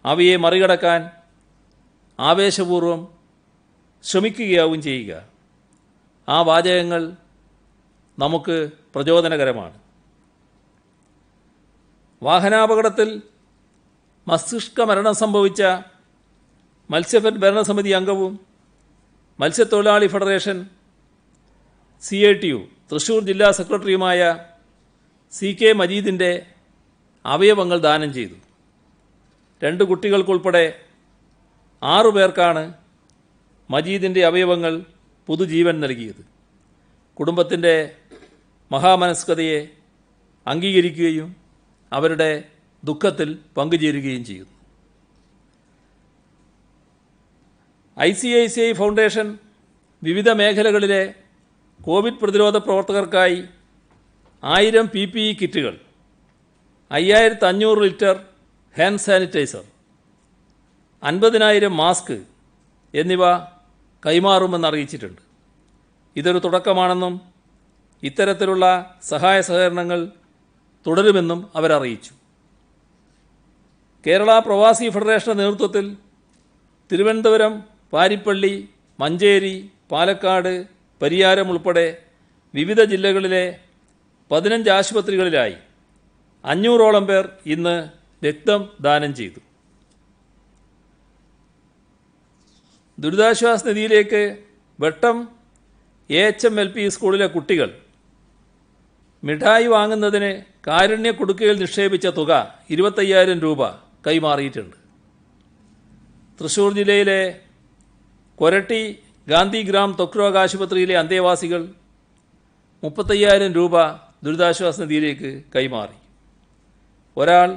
അവയെ മറികടക്കാൻ ആവേശപൂർവം ശ്രമിക്കുകയാവും ചെയ്യുക. ആ വാചകങ്ങൾ നമുക്ക് പ്രചോദനകരമാണ്. വാഹനാപകടത്തിൽ മസ്തിഷ്ക മരണം സംഭവിച്ച മത്സ്യഫെഡ് ഭരണസമിതി അംഗവും മത്സ്യത്തൊഴിലാളി ഫെഡറേഷൻ CITU തൃശ്ശൂർ ജില്ലാ സെക്രട്ടറിയുമായ CK മജീദിൻ്റെ അവയവങ്ങൾ ദാനം ചെയ്തു. 2 കുട്ടികൾക്കുൾപ്പെടെ 6 പേർക്കാണ് മജീദിൻ്റെ അവയവങ്ങൾ പുതുജീവൻ നൽകിയത്. കുടുംബത്തിൻ്റെ മഹാമനസ്കതയെ അംഗീകരിക്കുകയും അവരുടെ ദുഃഖത്തിൽ പങ്കുചേരുകയും ചെയ്യുന്നു. ICICI ഫൗണ്ടേഷൻ വിവിധ മേഖലകളിലെ കോവിഡ് പ്രതിരോധ പ്രവർത്തകർക്കായി 1000 PPE കിറ്റുകൾ, 5500 ലിറ്റർ ഹാൻഡ് സാനിറ്റൈസർ, 50,000 മാസ്ക് എന്നിവ കൈമാറുമെന്ന് അറിയിച്ചിട്ടുണ്ട്. ഇതൊരു തുടക്കമാണെന്നും ഇത്തരത്തിലുള്ള സഹായ സഹകരണങ്ങൾ തുടരുമെന്നും അവരറിയിച്ചു. കേരള പ്രവാസി ഫെഡറേഷൻ്റെ നേതൃത്വത്തിൽ തിരുവനന്തപുരം, പാരിപ്പള്ളി, മഞ്ചേരി, പാലക്കാട്, പരിയാരം ഉൾപ്പെടെ വിവിധ ജില്ലകളിലെ 15 ആശുപത്രികളിലായി 500ഓളം പേർ ഇന്ന് രക്തം ദാനം ചെയ്തു. ദുരിതാശ്വാസ നിധിയിലേക്ക് വെട്ടം AHM-LP സ്കൂളിലെ കുട്ടികൾ മിഠായി വാങ്ങുന്നതിന് കാരുണ്യ കുടുക്കയിൽ നിക്ഷേപിച്ച തുക 25,000 രൂപ കൈമാറിയിട്ടുണ്ട്. തൃശ്ശൂർ ജില്ലയിലെ കൊരട്ടി ഗാന്ധിഗ്രാം ത്വക്ക് രോഗ ആശുപത്രിയിലെ അന്തേവാസികൾ 35,000 രൂപ ദുരിതാശ്വാസ നിധിയിലേക്ക് കൈമാറി. ഒരാൾ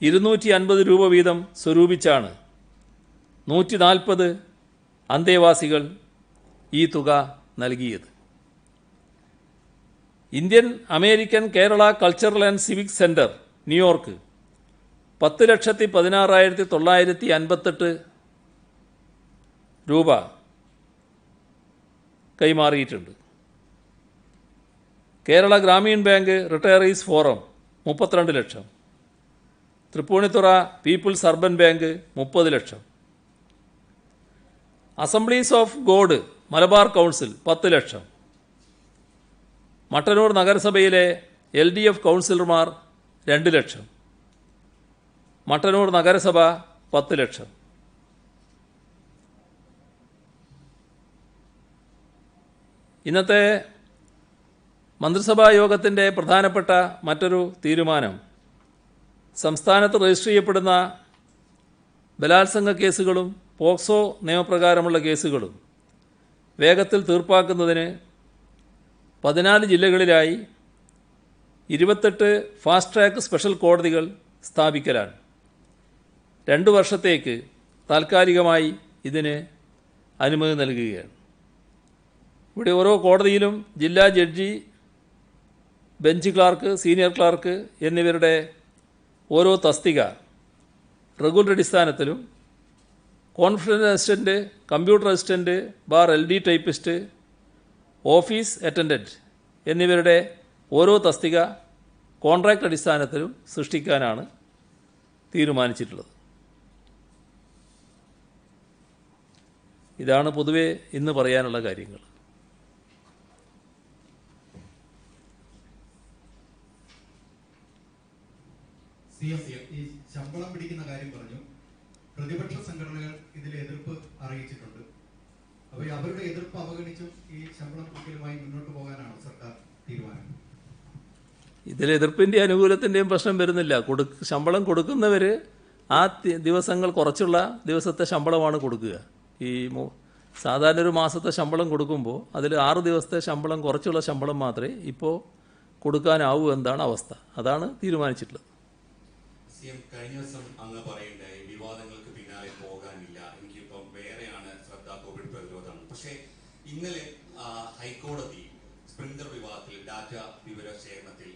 250 രൂപ വീതം സ്വരൂപിച്ചാണ് 140 അന്തേവാസികൾ ഈ തുക നൽകിയത്. Indian American Kerala cultural and civic centre ന്യൂയോർക്ക് 10,16,958 രൂപ കൈമാറിയിട്ടുണ്ട്. Kerala Gramin bank retirees forum 32 lakh, Tripunithura people's urban bank 30 lakh, assemblies of God Malabar council 10 lakh, Mattannur നഗരസഭയിലെ LDF കൗൺസിലർമാർ 2 ലക്ഷം, മട്ടന്നൂർ നഗരസഭ 10 ലക്ഷം. ഇന്നത്തെ മന്ത്രിസഭാ യോഗത്തിൻ്റെ പ്രധാനപ്പെട്ട മറ്റൊരു തീരുമാനം സംസ്ഥാനത്ത് രജിസ്റ്റർ ചെയ്യപ്പെടുന്ന ബലാത്സംഗ കേസുകളും പോക്സോ നിയമപ്രകാരമുള്ള കേസുകളും വേഗത്തിൽ തീർപ്പാക്കുന്നതിന് 14 ജില്ലകളിലായി 28 ഫാസ്റ്റ് ട്രാക്ക് സ്പെഷ്യൽ കോടതികൾ സ്ഥാപിക്കലാണ്. 2 വർഷത്തേക്ക് താൽക്കാലികമായി ഇതിന് അനുമതി നൽകുകയാണ്. ഇവിടെ ഓരോ കോടതിയിലും ജില്ലാ ജഡ്ജി, ബെഞ്ച് ക്ലാർക്ക്, സീനിയർ ക്ലാർക്ക് എന്നിവരുടെ ഓരോ തസ്തിക റെഗുലർ അടിസ്ഥാനത്തിലും confidence assistant, computer assistant, bar LD typist, office attendant എന്നിവരുടെ ഓരോ തസ്തിക കോൺട്രാക്ട് അടിസ്ഥാനത്തിലും സൃഷ്ടിക്കാനാണ് തീരുമാനിച്ചിട്ടുള്ളത്. ഇതാണ് പൊതുവെ ഇന്ന് പറയാനുള്ള കാര്യങ്ങൾ. ഈ ശമ്പളം പിടിക്കുന്ന കാര്യം പറഞ്ഞു. പ്രതിപക്ഷ സംഘടനകൾ ഇതിൽ എതിർപ്പ് അറിയിച്ചിട്ടുണ്ട്. അപ്പോൾ അവരുടെ എതിർപ്പ് അവഗണിച്ചും ഈ ശമ്പളം പിടിക്കലുമായി മുന്നോട്ട് പോകാനാണ് സർക്കാർ തീരുമാനം. ഇതിൽ എതിർപ്പിൻ്റെ അനുകൂലത്തിൻ്റെയും പ്രശ്നം വരുന്നില്ല. ശമ്പളം കൊടുക്കുന്നവർ ആ ദിവസങ്ങൾ കുറച്ചുള്ള ദിവസത്തെ ശമ്പളമാണ് കൊടുക്കുക. ഈ സാധാരണ ഒരു മാസത്തെ ശമ്പളം കൊടുക്കുമ്പോൾ അതിൽ 6 ദിവസത്തെ ശമ്പളം കുറച്ചുള്ള ശമ്പളം മാത്രമേ ഇപ്പോൾ കൊടുക്കാനാവൂ എന്നാണ് അവസ്ഥ. അതാണ് തീരുമാനിച്ചിട്ടുള്ളത്. കഴിഞ്ഞ ദിവസം അങ്ങ് പറയണ്ടായി വിവാദങ്ങൾക്ക് പിന്നാലെ പോകാനില്ല, എനിക്കിപ്പം വേറെയാണ് ശ്രദ്ധ, കോവിഡ് പ്രതിരോധമാണ്. പക്ഷേ ഇന്നലെ ഹൈക്കോടതി സ്പ്രിംഗ്ലർ വിവാദത്തിൽ ഡാറ്റ വിവര ശേഖരണത്തിൽ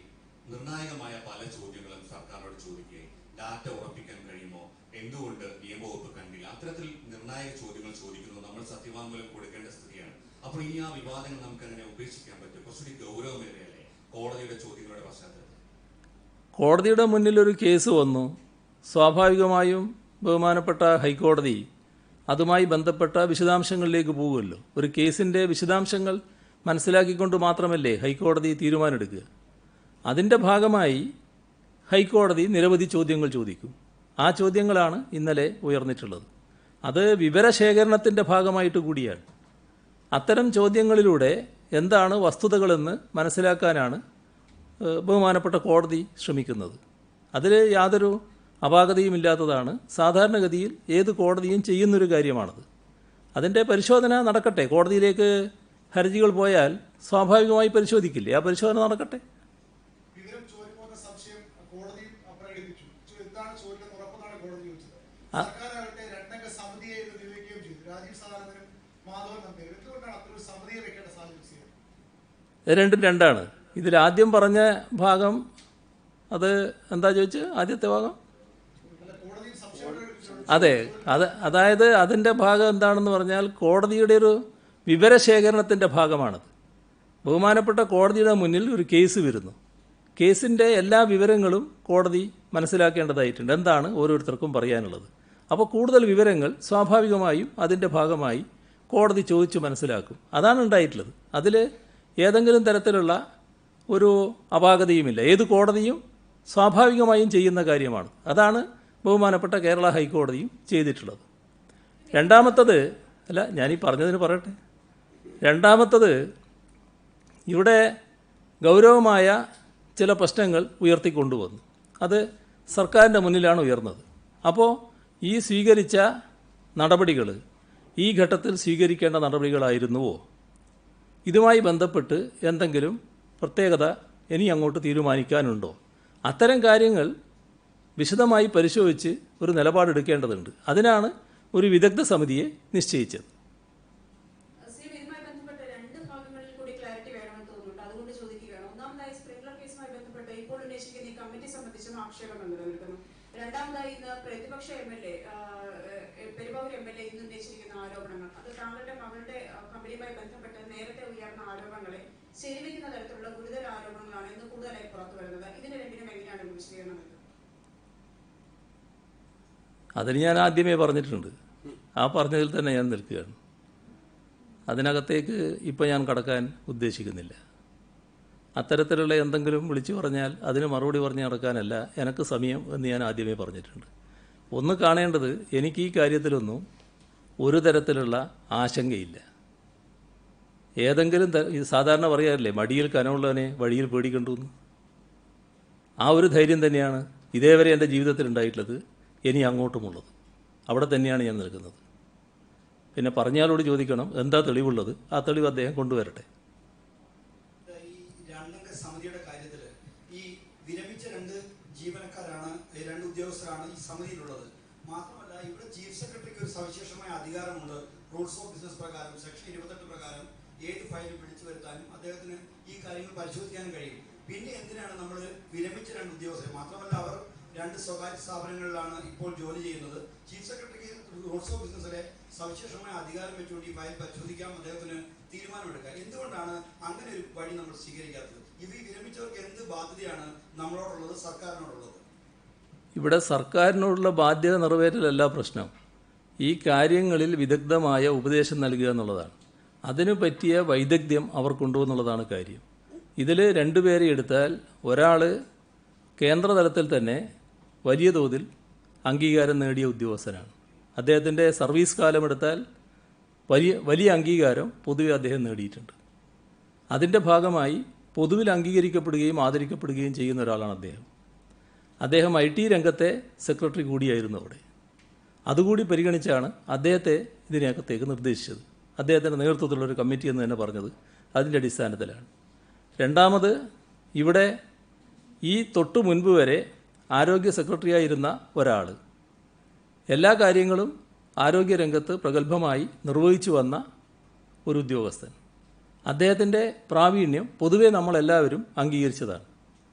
നിർണായകമായ പല ചോദ്യങ്ങളും സർക്കാരിനോട് ചോദിക്കുകയും ഡാറ്റ ഉറപ്പിക്കാൻ കഴിയുമോ, എന്തുകൊണ്ട് നിയമവകുപ്പ് കണ്ടില്ല, അത്തരത്തിൽ നിർണായക ചോദ്യങ്ങൾ ചോദിക്കുന്നു. നമ്മൾ സത്യവാങ്മൂലം കൊടുക്കേണ്ട സ്ഥിതിയാണ്. അപ്പോൾ ഇനി ആ വിവാദങ്ങൾ നമുക്ക് അങ്ങനെ ഉപേക്ഷിക്കാൻ പറ്റും? കുറച്ചുകൂടി ഗൗരവമേറിയല്ലേ കോടതിയുടെ ചോദ്യങ്ങളുടെ പശ്ചാത്തലത്തിൽ? കോടതിയുടെ മുന്നിലൊരു കേസ് വന്നു. സ്വാഭാവികമായും ബഹുമാനപ്പെട്ട ഹൈക്കോടതി അതുമായി ബന്ധപ്പെട്ട വിശദാംശങ്ങളിലേക്ക് പോകുമല്ലോ. ഒരു കേസിൻ്റെ വിശദാംശങ്ങൾ മനസ്സിലാക്കിക്കൊണ്ട് മാത്രമല്ലേ ഹൈക്കോടതി തീരുമാനമെടുക്കുക. അതിൻ്റെ ഭാഗമായി ഹൈക്കോടതി നിരവധി ചോദ്യങ്ങൾ ചോദിക്കും. ആ ചോദ്യങ്ങളാണ് ഇന്നലെ ഉയർന്നിട്ടുള്ളത്. അത് വിവരശേഖരണത്തിൻ്റെ ഭാഗമായിട്ട് കൂടിയാണ്. അത്തരം ചോദ്യങ്ങളിലൂടെ എന്താണ് വസ്തുതകളെന്ന് മനസ്സിലാക്കാനാണ് ബഹുമാനപ്പെട്ട കോടതി ശ്രമിക്കുന്നത്. അതിൽ യാതൊരു അപാകതയുമില്ലാത്തതാണ്. സാധാരണഗതിയിൽ ഏത് കോടതിയും ചെയ്യുന്നൊരു കാര്യമാണത്. അതിൻ്റെ പരിശോധന നടക്കട്ടെ. കോടതിയിലേക്ക് ഹർജികൾ പോയാൽ സ്വാഭാവികമായി പരിശോധിക്കില്ലേ? ആ പരിശോധന നടക്കട്ടെ. വിവരം ചോരുന്ന സംശയം കോടതി പ്രകടിപ്പിച്ചു. എന്താണ് ചോദിക്കുന്ന ഉറപ്പെന്നാണ് കോടതി ചോദിച്ചത്. സർക്കാരാകട്ടെ രണ്ടംഗ സമിതിയെ ഇത് നിയോഗിക്കുകയും ചെയ്തു. രാജീവ് സദാനന്ദനും മാധവൻ നമ്പീരും. എന്തുകൊണ്ടാണ് അത്തരൊരു സമിതിയെ വെക്കേണ്ട സാഹചര്യം? രണ്ടും രണ്ടാണ്. ഇതിൽ ആദ്യം പറഞ്ഞ ഭാഗം അത് എന്താ ചോദിച്ചത്? ആദ്യത്തെ ഭാഗം അതെ, അതായത് അതിൻ്റെ ഭാഗം എന്താണെന്ന് പറഞ്ഞാൽ കോടതിയുടെ ഒരു വിവരശേഖരണത്തിൻ്റെ ഭാഗമാണത്. ബഹുമാനപ്പെട്ട കോടതിയുടെ മുന്നിൽ ഒരു കേസ് വരുന്നു. കേസിൻ്റെ എല്ലാ വിവരങ്ങളും കോടതി മനസ്സിലാക്കേണ്ടതായിട്ടുണ്ട്. എന്താണ് ഓരോരുത്തർക്കും പറയാനുള്ളത്? അപ്പോൾ കൂടുതൽ വിവരങ്ങൾ സ്വാഭാവികമായും അതിൻ്റെ ഭാഗമായി കോടതി ചോദിച്ച് മനസ്സിലാക്കും. അതാണ് ഉണ്ടായിട്ടുള്ളത്. അതിൽ ഏതെങ്കിലും തരത്തിലുള്ള ഒരു അപാകതയുമില്ല. ഏത് കോടതിയും സ്വാഭാവികമായും ചെയ്യുന്ന കാര്യമാണ്. അതാണ് ബഹുമാനപ്പെട്ട കേരള ഹൈക്കോടതിയും ചെയ്തിട്ടുള്ളത്. രണ്ടാമത്തത് അല്ല, ഞാനീ പറഞ്ഞതിന് പറയട്ടെ. രണ്ടാമത്തത്, ഇവിടെ ഗൗരവമായ ചില പ്രശ്നങ്ങൾ ഉയർത്തിക്കൊണ്ടുവന്നു. അത് സർക്കാരിൻ്റെ മുന്നിലാണ് ഉയർന്നത്. അപ്പോൾ ഈ സ്വീകരിച്ച നടപടികൾ ഈ ഘട്ടത്തിൽ സ്വീകരിക്കേണ്ട നടപടികളായിരുന്നുവോ? ഇതുമായി ബന്ധപ്പെട്ട് എന്തെങ്കിലും പ്രത്യേകത ഇനി അങ്ങോട്ട് തീരുമാനിക്കാനുണ്ടോ? അത്തരം കാര്യങ്ങൾ വിശദമായി പരിശോധിച്ച് ഒരു നിലപാടെടുക്കേണ്ടതുണ്ട്. അതിനാണ് ഒരു വിദഗ്ധ സമിതിയെ നിശ്ചയിച്ചത്. രണ്ടാമതായി ഇന്ന് പ്രതിപക്ഷ MLA പെരുമ്പാവൂർ MLA ഇന്ന് ഉന്നയിച്ചിരിക്കുന്ന ആരോപണങ്ങൾ അത് താങ്കളുടെ മകളുടെ കമ്പനിയുമായി ബന്ധപ്പെട്ട് നേരത്തെ ഉയർന്ന ആരോപണങ്ങളെ ശരിവെക്കുന്ന തരത്തിലുള്ള ഗുരുതര ആരോപണങ്ങളാണ് ഇന്ന് കൂടുതലായി പുറത്തു വരുന്നത്. ഇതിന് രണ്ടിനും എങ്ങനെയാണ് വിശദീകരണം? അതിന് ഞാൻ ആദ്യമേ പറഞ്ഞിട്ടുണ്ട്. ആ പറഞ്ഞതിൽ തന്നെ ഞാൻ നിൽക്കുകയാണ്. അതിനകത്തേക്ക് ഇപ്പോൾ ഞാൻ കടക്കാൻ ഉദ്ദേശിക്കുന്നില്ല. അത്തരത്തിലുള്ള എന്തെങ്കിലും വിളിച്ചു പറഞ്ഞാൽ അതിന് മറുപടി പറഞ്ഞ് നടക്കാനല്ല എനിക്ക് സമയം എന്ന് ഞാൻ ആദ്യമേ പറഞ്ഞിട്ടുണ്ട്. ഒന്ന് കാണേണ്ടത്, എനിക്ക് ഈ കാര്യത്തിലൊന്നും ഒരു തരത്തിലുള്ള ആശങ്കയില്ല. ഏതെങ്കിലും സാധാരണ പറയാറില്ലേ, മടിയിൽ കനമുള്ളവനെ വഴിയിൽ പേടിക്കണ്ടുവെന്ന്. ആ ഒരു ധൈര്യം തന്നെയാണ് ഇതേവരെ എൻ്റെ ജീവിതത്തിൽ ഉണ്ടായിട്ടുള്ളത്, ഇനി അങ്ങോട്ടുമുള്ളത്. അവിടെ തന്നെയാണ് ഞാൻ നിൽക്കുന്നത്. പിന്നെ പറഞ്ഞയാളോട് ചോദിക്കണം എന്താ തെളിവുള്ളത്, ആ തെളിവ് അദ്ദേഹം കൊണ്ടുവരട്ടെ. സമിതിയുടെ കാര്യത്തിൽ ഈ വിരമിച്ച ജീവനക്കാരാണ്, രണ്ട് ഉദ്യോഗസ്ഥരാണ് ഈ സമിതിയിലുള്ളത്. മാത്രമല്ല ഇവിടെ ചീഫ് സെക്രട്ടറിക്ക് ഒരു സവിശേഷമായ അധികാരമുണ്ട്. റൂൾസ് ഓഫ് ബിസിനസ് പ്രകാരം സെക്ഷൻ 28 പ്രകാരം ഏത് ഫയലും വിളിച്ചു വരുത്താനും അദ്ദേഹത്തിന് ഈ കാര്യങ്ങൾ പരിശോധിക്കാനും കഴിയും. പിന്നെ എന്തിനാണ് നമ്മൾ വിരമിച്ച രണ്ട് ഉദ്യോഗസ്ഥർ, മാത്രമല്ല അവർ രണ്ട് സ്വകാര്യ സ്ഥാപനങ്ങളിലാണ് ഇപ്പോൾ ജോലി ചെയ്യുന്നത്. ചീഫ് സെക്രട്ടറിക്ക് റൂൾസ് ഓഫ് ബിസിനസ്സിലെ സവിശേഷമായ അധികാരം വെച്ചുകൊണ്ട് ഈ ഫയൽ പരിശോധിക്കാം, അദ്ദേഹത്തിന് തീരുമാനമെടുക്കാം. എന്തുകൊണ്ടാണ് അങ്ങനെ ഒരു വഴി നമ്മൾ സ്വീകരിക്കാത്തത്? ഇത് ഈ വിരമിച്ചവർക്ക് എന്ത് ബാധ്യതയാണ് നമ്മളോടുള്ളത്, സർക്കാരിനോടുള്ളത്? ഇവിടെ സർക്കാരിനോടുള്ള ബാധ്യത നിറവേറ്റലല്ല പ്രശ്നം. ഈ കാര്യങ്ങളിൽ വിദഗ്ധമായ ഉപദേശം നൽകുക എന്നുള്ളതാണ്. അതിനു പറ്റിയ വൈദഗ്ധ്യം അവർക്കുണ്ടോ കാര്യം. ഇതിൽ രണ്ടുപേരെ എടുത്താൽ ഒരാൾ കേന്ദ്രതലത്തിൽ തന്നെ വലിയ തോതിൽ അംഗീകാരം നേടിയ ഉദ്യോഗസ്ഥനാണ്. അദ്ദേഹത്തിൻ്റെ സർവീസ് കാലമെടുത്താൽ വലിയ അംഗീകാരം പൊതുവെ അദ്ദേഹം നേടിയിട്ടുണ്ട്. അതിൻ്റെ ഭാഗമായി പൊതുവിൽ അംഗീകരിക്കപ്പെടുകയും ആദരിക്കപ്പെടുകയും ചെയ്യുന്ന ഒരാളാണ് അദ്ദേഹം. അദ്ദേഹം IT രംഗത്തെ സെക്രട്ടറി കൂടിയായിരുന്നു അവിടെ. അതുകൂടി പരിഗണിച്ചാണ് അദ്ദേഹത്തെ ഇതിനകത്തേക്ക് നിർദ്ദേശിച്ചത്. അദ്ദേഹത്തിൻ്റെ നേതൃത്വത്തിലുള്ളൊരു കമ്മിറ്റി എന്ന് തന്നെ പറഞ്ഞത് അതിൻ്റെ അടിസ്ഥാനത്തിലാണ്. രണ്ടാമത്, ഇവിടെ ഈ തൊട്ടു മുൻപ് വരെ ആരോഗ്യ സെക്രട്ടറിയായിരുന്ന ഒരാൾ എല്ലാ കാര്യങ്ങളും ആരോഗ്യരംഗത്ത് പ്രഗത്ഭമായി നിർവഹിച്ചു വന്ന ഒരു ഉദ്യോഗസ്ഥൻ. അദ്ദേഹത്തിൻ്റെ പ്രാവീണ്യം പൊതുവെ നമ്മളെല്ലാവരും അംഗീകരിച്ചതാണ്.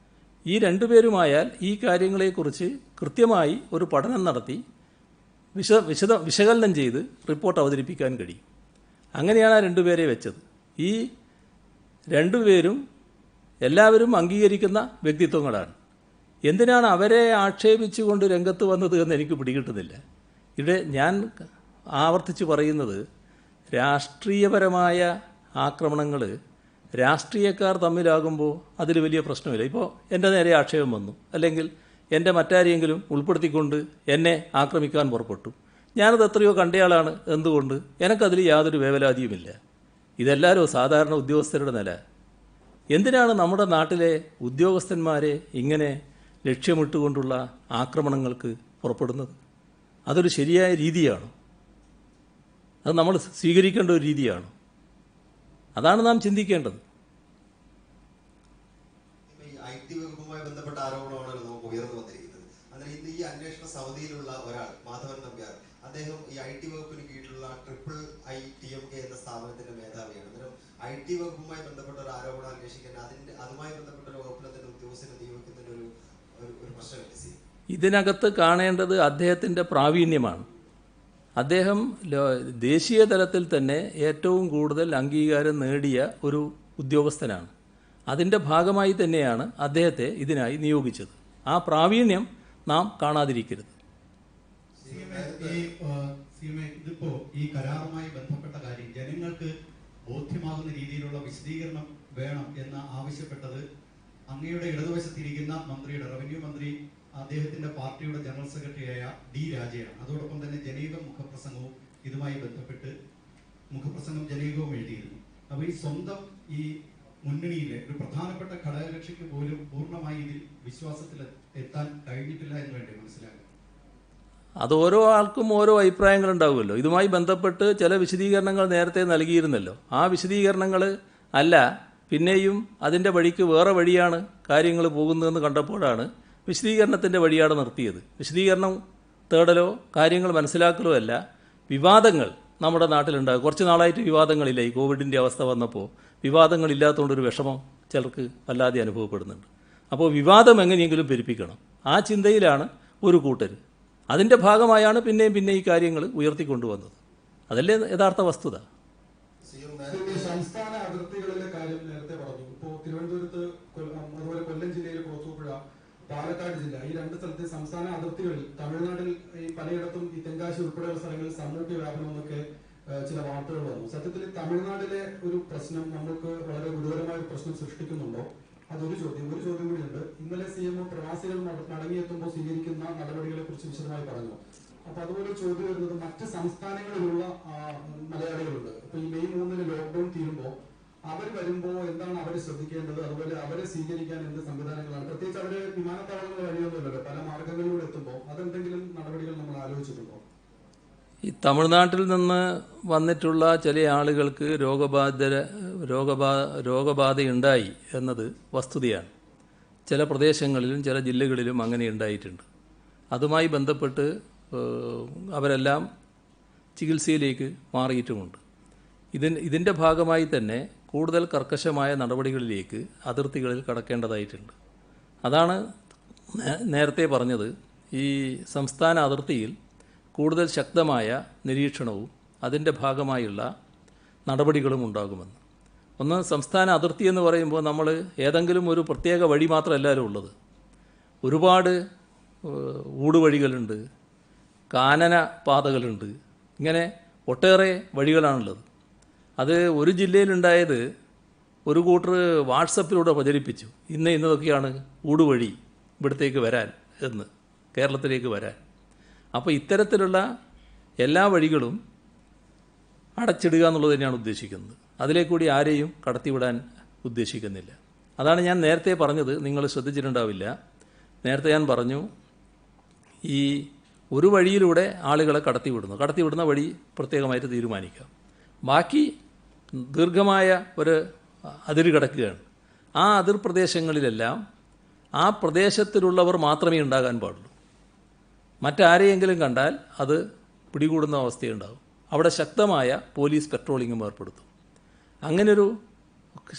ഈ രണ്ടുപേരുമായാൽ ഈ കാര്യങ്ങളെക്കുറിച്ച് കൃത്യമായി ഒരു പഠനം നടത്തി വിശകലനം ചെയ്ത് റിപ്പോർട്ട് അവതരിപ്പിക്കാൻ കഴിയും. അങ്ങനെയാണ് ആ രണ്ടുപേരെ വെച്ചത്. ഈ രണ്ടുപേരും എല്ലാവരും അംഗീകരിക്കുന്ന വ്യക്തിത്വങ്ങളാണ്. എന്തിനാണ് അവരെ ആക്ഷേപിച്ചുകൊണ്ട് രംഗത്ത് വന്നത് എന്ന് എനിക്ക് പിടികിട്ടുന്നില്ല. ഇവിടെ ഞാൻ ആവർത്തിച്ച് പറയുന്നത്, രാഷ്ട്രീയപരമായ ആക്രമണങ്ങൾ രാഷ്ട്രീയക്കാർ തമ്മിലാകുമ്പോൾ അതിൽ വലിയ പ്രശ്നമില്ല. ഇപ്പോൾ എൻ്റെ നേരെ ആക്ഷേപം വന്നു, അല്ലെങ്കിൽ എൻ്റെ മറ്റാരെയെങ്കിലും ഉൾപ്പെടുത്തിക്കൊണ്ട് എന്നെ ആക്രമിക്കാൻ പുറപ്പെട്ടു. ഞാനത് എത്രയോ കണ്ടയാളാണ്. എന്തുകൊണ്ട്? എനിക്കതിൽ യാതൊരു വേവലാതിയുമില്ല. ഇതെല്ലാവരും സാധാരണ ഉദ്യോഗസ്ഥരുടെ നില. എന്തിനാണ് നമ്മുടെ നാട്ടിലെ ഉദ്യോഗസ്ഥന്മാരെ ഇങ്ങനെ ലക്ഷ്യമിട്ടുകൊണ്ടുള്ള ആക്രമണങ്ങൾക്ക് പുറപ്പെടുന്നത്? അതൊരു ശരിയായ രീതിയാണോ? അത് നമ്മൾ സ്വീകരിക്കേണ്ട ഒരു രീതിയാണ്. അതാണ് നാം ചിന്തിക്കേണ്ടത്. ഈ IT വകുപ്പുമായി ബന്ധപ്പെട്ട ആരോപണമാണല്ലോ നമുക്ക് ഉയർന്നു വന്നിരിക്കുന്നത്. അന്നേരം ഇന്ന് ഈ അന്വേഷണ സമിതിയിലുള്ള ഒരാൾ മാധവൻ നമ്പ്യാർ, അദ്ദേഹം ഈ IT വകുപ്പിന് കീഴിലുള്ള IIITMK എന്ന സ്ഥാപനത്തിന്റെ മേധാവിയാണ്. അന്നേരം IT വകുപ്പുമായി ബന്ധപ്പെട്ട ഒരു ആരോപണം അന്വേഷിക്കാൻ അതുമായി ബന്ധപ്പെട്ട ഒരു വകുപ്പിലെ തന്നെ ഉദ്യോഗസ്ഥനെ നിയോഗിക്കുന്നതിന് ഒരു പ്രശ്നമില്ല. ഇതിനകത്ത് കാണേണ്ടത് അദ്ദേഹത്തിൻ്റെ പ്രാവീണ്യമാണ്. അദ്ദേഹം ദേശീയ തലത്തിൽ തന്നെ ഏറ്റവും കൂടുതൽ അംഗീകാരം നേടിയ ഒരു ഉദ്യോഗസ്ഥനാണ്. അതിൻ്റെ ഭാഗമായി തന്നെയാണ് അദ്ദേഹത്തെ ഇതിനായി നിയോഗിച്ചത്. ആ പ്രാവീണ്യം നാം കാണാതിരിക്കരുത്. ഇതിപ്പോ ഈ കരാറുമായി ബന്ധപ്പെട്ട കാര്യം ജനങ്ങൾക്ക് ബോധ്യമാകുന്ന രീതിയിലുള്ള വിശദീകരണം വേണം എന്ന് ആവശ്യപ്പെട്ടത് അങ്ങയുടെ ഇടതുവശത്തിരിക്കുന്ന മന്ത്രിയുടെ റവന്യൂ മന്ത്രി അദ്ദേഹത്തിന്റെ പാർട്ടിയുടെ ജനറൽ സെക്രട്ടറിയായ D. രാജയാണ്. അതോടൊപ്പം തന്നെ ജനീകം മുഖപ്രസംഗവും ഇതുമായി ബന്ധപ്പെട്ട് മുഖപ്രസംഗം ജനീകവും എഴുതിയിരുന്നു. അപ്പൊ ഈ സ്വന്തം ഈ മുന്നണിയിലെ ഒരു പ്രധാനപ്പെട്ട ഘടകകക്ഷിക്ക് പോലും പൂർണ്ണമായി ഇതിൽ വിശ്വാസത്തിൽ എത്താൻ കഴിഞ്ഞിട്ടില്ല എന്ന് വേണ്ടി മനസ്സിലാക്കുക. അത് ഓരോ ആൾക്കും ഓരോ അഭിപ്രായങ്ങളുണ്ടാവുമല്ലോ. ഇതുമായി ബന്ധപ്പെട്ട് ചില വിശദീകരണങ്ങൾ നേരത്തെ നൽകിയിരുന്നല്ലോ. ആ വിശദീകരണങ്ങൾ അല്ല, പിന്നെയും അതിൻ്റെ വഴിക്ക് വേറെ വഴിയാണ് കാര്യങ്ങൾ പോകുന്നതെന്ന് കണ്ടപ്പോഴാണ് വിശദീകരണത്തിൻ്റെ വഴിയാണ് നിർത്തിയത്. വിശദീകരണം തേടലോ കാര്യങ്ങൾ മനസ്സിലാക്കലോ അല്ല, വിവാദങ്ങൾ നമ്മുടെ നാട്ടിലുണ്ടാകും. കുറച്ച് നാളായിട്ട് വിവാദങ്ങളില്ല. ഈ കോവിഡിൻ്റെ അവസ്ഥ വന്നപ്പോൾ വിവാദങ്ങളില്ലാത്തതുകൊണ്ടൊരു വിഷമം ചിലർക്ക് വല്ലാതെ അനുഭവപ്പെടുന്നുണ്ട്. അപ്പോൾ വിവാദം എങ്ങനെയെങ്കിലും പെരുപ്പിക്കണം, ആ ചിന്തയിലാണ് ഒരു കൂട്ടർ. അതിൻ്റെ ഭാഗമായാണ് പിന്നെയും ഈ കാര്യങ്ങൾ ഉയർത്തിക്കൊണ്ടുവന്നത്. അതല്ലേ യഥാർത്ഥ വസ്തുത. സംസ്ഥാന അതിർത്തികളിലെ കാര്യം നേരത്തെ പറഞ്ഞു. ഇപ്പോൾ തിരുവനന്തപുരത്ത്, അതുപോലെ കൊല്ലം ജില്ലയിൽ കുളത്തൂപ്പുഴ, പാലക്കാട് ജില്ല, ഈ രണ്ട് സ്ഥലത്തെ സംസ്ഥാന അതിർത്തികളിൽ തമിഴ്നാട്ടിൽ ഈ പലയിടത്തും ഈ തെങ്കാശി ഉൾപ്പെടെയുള്ള സ്ഥലങ്ങളിൽ സാമൂഹ്യ വ്യാപനം എന്നൊക്കെ ചില വാർത്തകൾ വന്നു. സത്യത്തിൽ തമിഴ്നാട്ടിലെ ഒരു പ്രശ്നം നമുക്ക് വളരെ ഗുരുതരമായ ഒരു പ്രശ്നം സൃഷ്ടിക്കുന്നുണ്ടോ? അതൊരു ചോദ്യം. ഒരു ചോദ്യം കൂടിയുണ്ട്. ഇന്നലെ CM പ്രവാസികൾ മടങ്ങിയെത്തുമ്പോൾ സ്വീകരിക്കുന്ന നടപടികളെ കുറിച്ച് വിശദമായി പറഞ്ഞു. അപ്പൊ അതുപോലെ ചോദ്യം വരുന്നത്, മറ്റ് സംസ്ഥാനങ്ങളിലുള്ള മലയാളികളുണ്ട്. ഇപ്പൊ ഈ May 3 ലോക്ക്ഡൌൺ തീരുമ്പോൾ അവർ വരുമ്പോൾ എന്താണ് അവർ ശ്രദ്ധിക്കേണ്ടത്? അതുപോലെ അവരെ സ്വീകരിക്കാൻ എന്ത് സംവിധാനങ്ങളാണ്? പ്രത്യേകിച്ച് അവര് വിമാനത്താവളങ്ങൾ വഴിയൊന്നുമല്ലല്ലോ, പല മാർഗങ്ങളിലൂടെ എത്തുമ്പോൾ അതെന്തെങ്കിലും നടപടികൾ നമ്മൾ ആലോചിച്ചിട്ടുണ്ടോ? ഈ തമിഴ്നാട്ടിൽ നിന്ന് വന്നിട്ടുള്ള ചില ആളുകൾക്ക് രോഗബാധയുണ്ടായി എന്നത് വസ്തുതയാണ്. ചില പ്രദേശങ്ങളിലും ചില ജില്ലകളിലും അങ്ങനെ ഉണ്ടായിട്ടുണ്ട്. അതുമായി ബന്ധപ്പെട്ട് അവരെല്ലാം ചികിത്സയിലേക്ക് മാറിയിട്ടുമുണ്ട്. ഇതിൻ്റെ ഭാഗമായി തന്നെ കൂടുതൽ കർക്കശമായ നടപടികളിലേക്ക് അതിർത്തികളിൽ കടക്കേണ്ടതായിട്ടുണ്ട്. അതാണ് നേരത്തെ പറഞ്ഞത്, ഈ സംസ്ഥാന അതിർത്തിയിൽ കൂടുതൽ ശക്തമായ നിരീക്ഷണവും അതിൻ്റെ ഭാഗമായുള്ള നടപടികളും ഉണ്ടാകുമെന്ന്. ഒന്ന്, സംസ്ഥാന അതിർത്തി എന്ന് പറയുമ്പോൾ നമ്മൾ ഏതെങ്കിലും ഒരു പ്രത്യേക വഴി മാത്രമല്ലല്ലോ ഉള്ളത്. ഒരുപാട് ഊടുവഴികളുണ്ട്, കാനന പാതകളുണ്ട്, ഇങ്ങനെ ഒട്ടേറെ വഴികളാണുള്ളത്. അത് ഒരു ജില്ലയിലുണ്ടായത് ഒരു കൂട്ടർ വാട്സപ്പിലൂടെ പ്രചരിപ്പിച്ചു, ഇന്നതൊക്കെയാണ് ഊടുവഴി ഇവിടത്തേക്ക് വരാൻ എന്ന്, കേരളത്തിലേക്ക് വരാൻ. അപ്പോൾ ഇത്തരത്തിലുള്ള എല്ലാ വഴികളും അടച്ചിടുക എന്നുള്ളത് തന്നെയാണ് ഉദ്ദേശിക്കുന്നത്. അതിലേക്കൂടി ആരെയും കടത്തിവിടാൻ ഉദ്ദേശിക്കുന്നില്ല. അതാണ് ഞാൻ നേരത്തെ പറഞ്ഞത്, നിങ്ങൾ ശ്രദ്ധിച്ചിട്ടുണ്ടാവില്ല. നേരത്തെ ഞാൻ പറഞ്ഞു, ഈ ഒരു വഴിയിലൂടെ ആളുകളെ കടത്തിവിടുന്ന വഴി പ്രത്യേകമായിട്ട് തീരുമാനിക്കാം. ബാക്കി ദീർഘമായ ഒരു അതിര് കിടക്കുകയാണ്. ആ അതിർ പ്രദേശങ്ങളിലെല്ലാം ആ പ്രദേശത്തിലുള്ളവർ മാത്രമേ ഉണ്ടാകാൻ പാടുള്ളൂ. മറ്റാരെയെങ്കിലും കണ്ടാൽ അത് പിടികൂടുന്ന അവസ്ഥയുണ്ടാകും. അവിടെ ശക്തമായ പോലീസ് പെട്രോളിങ്ങും ഏർപ്പെടുത്തും. അങ്ങനൊരു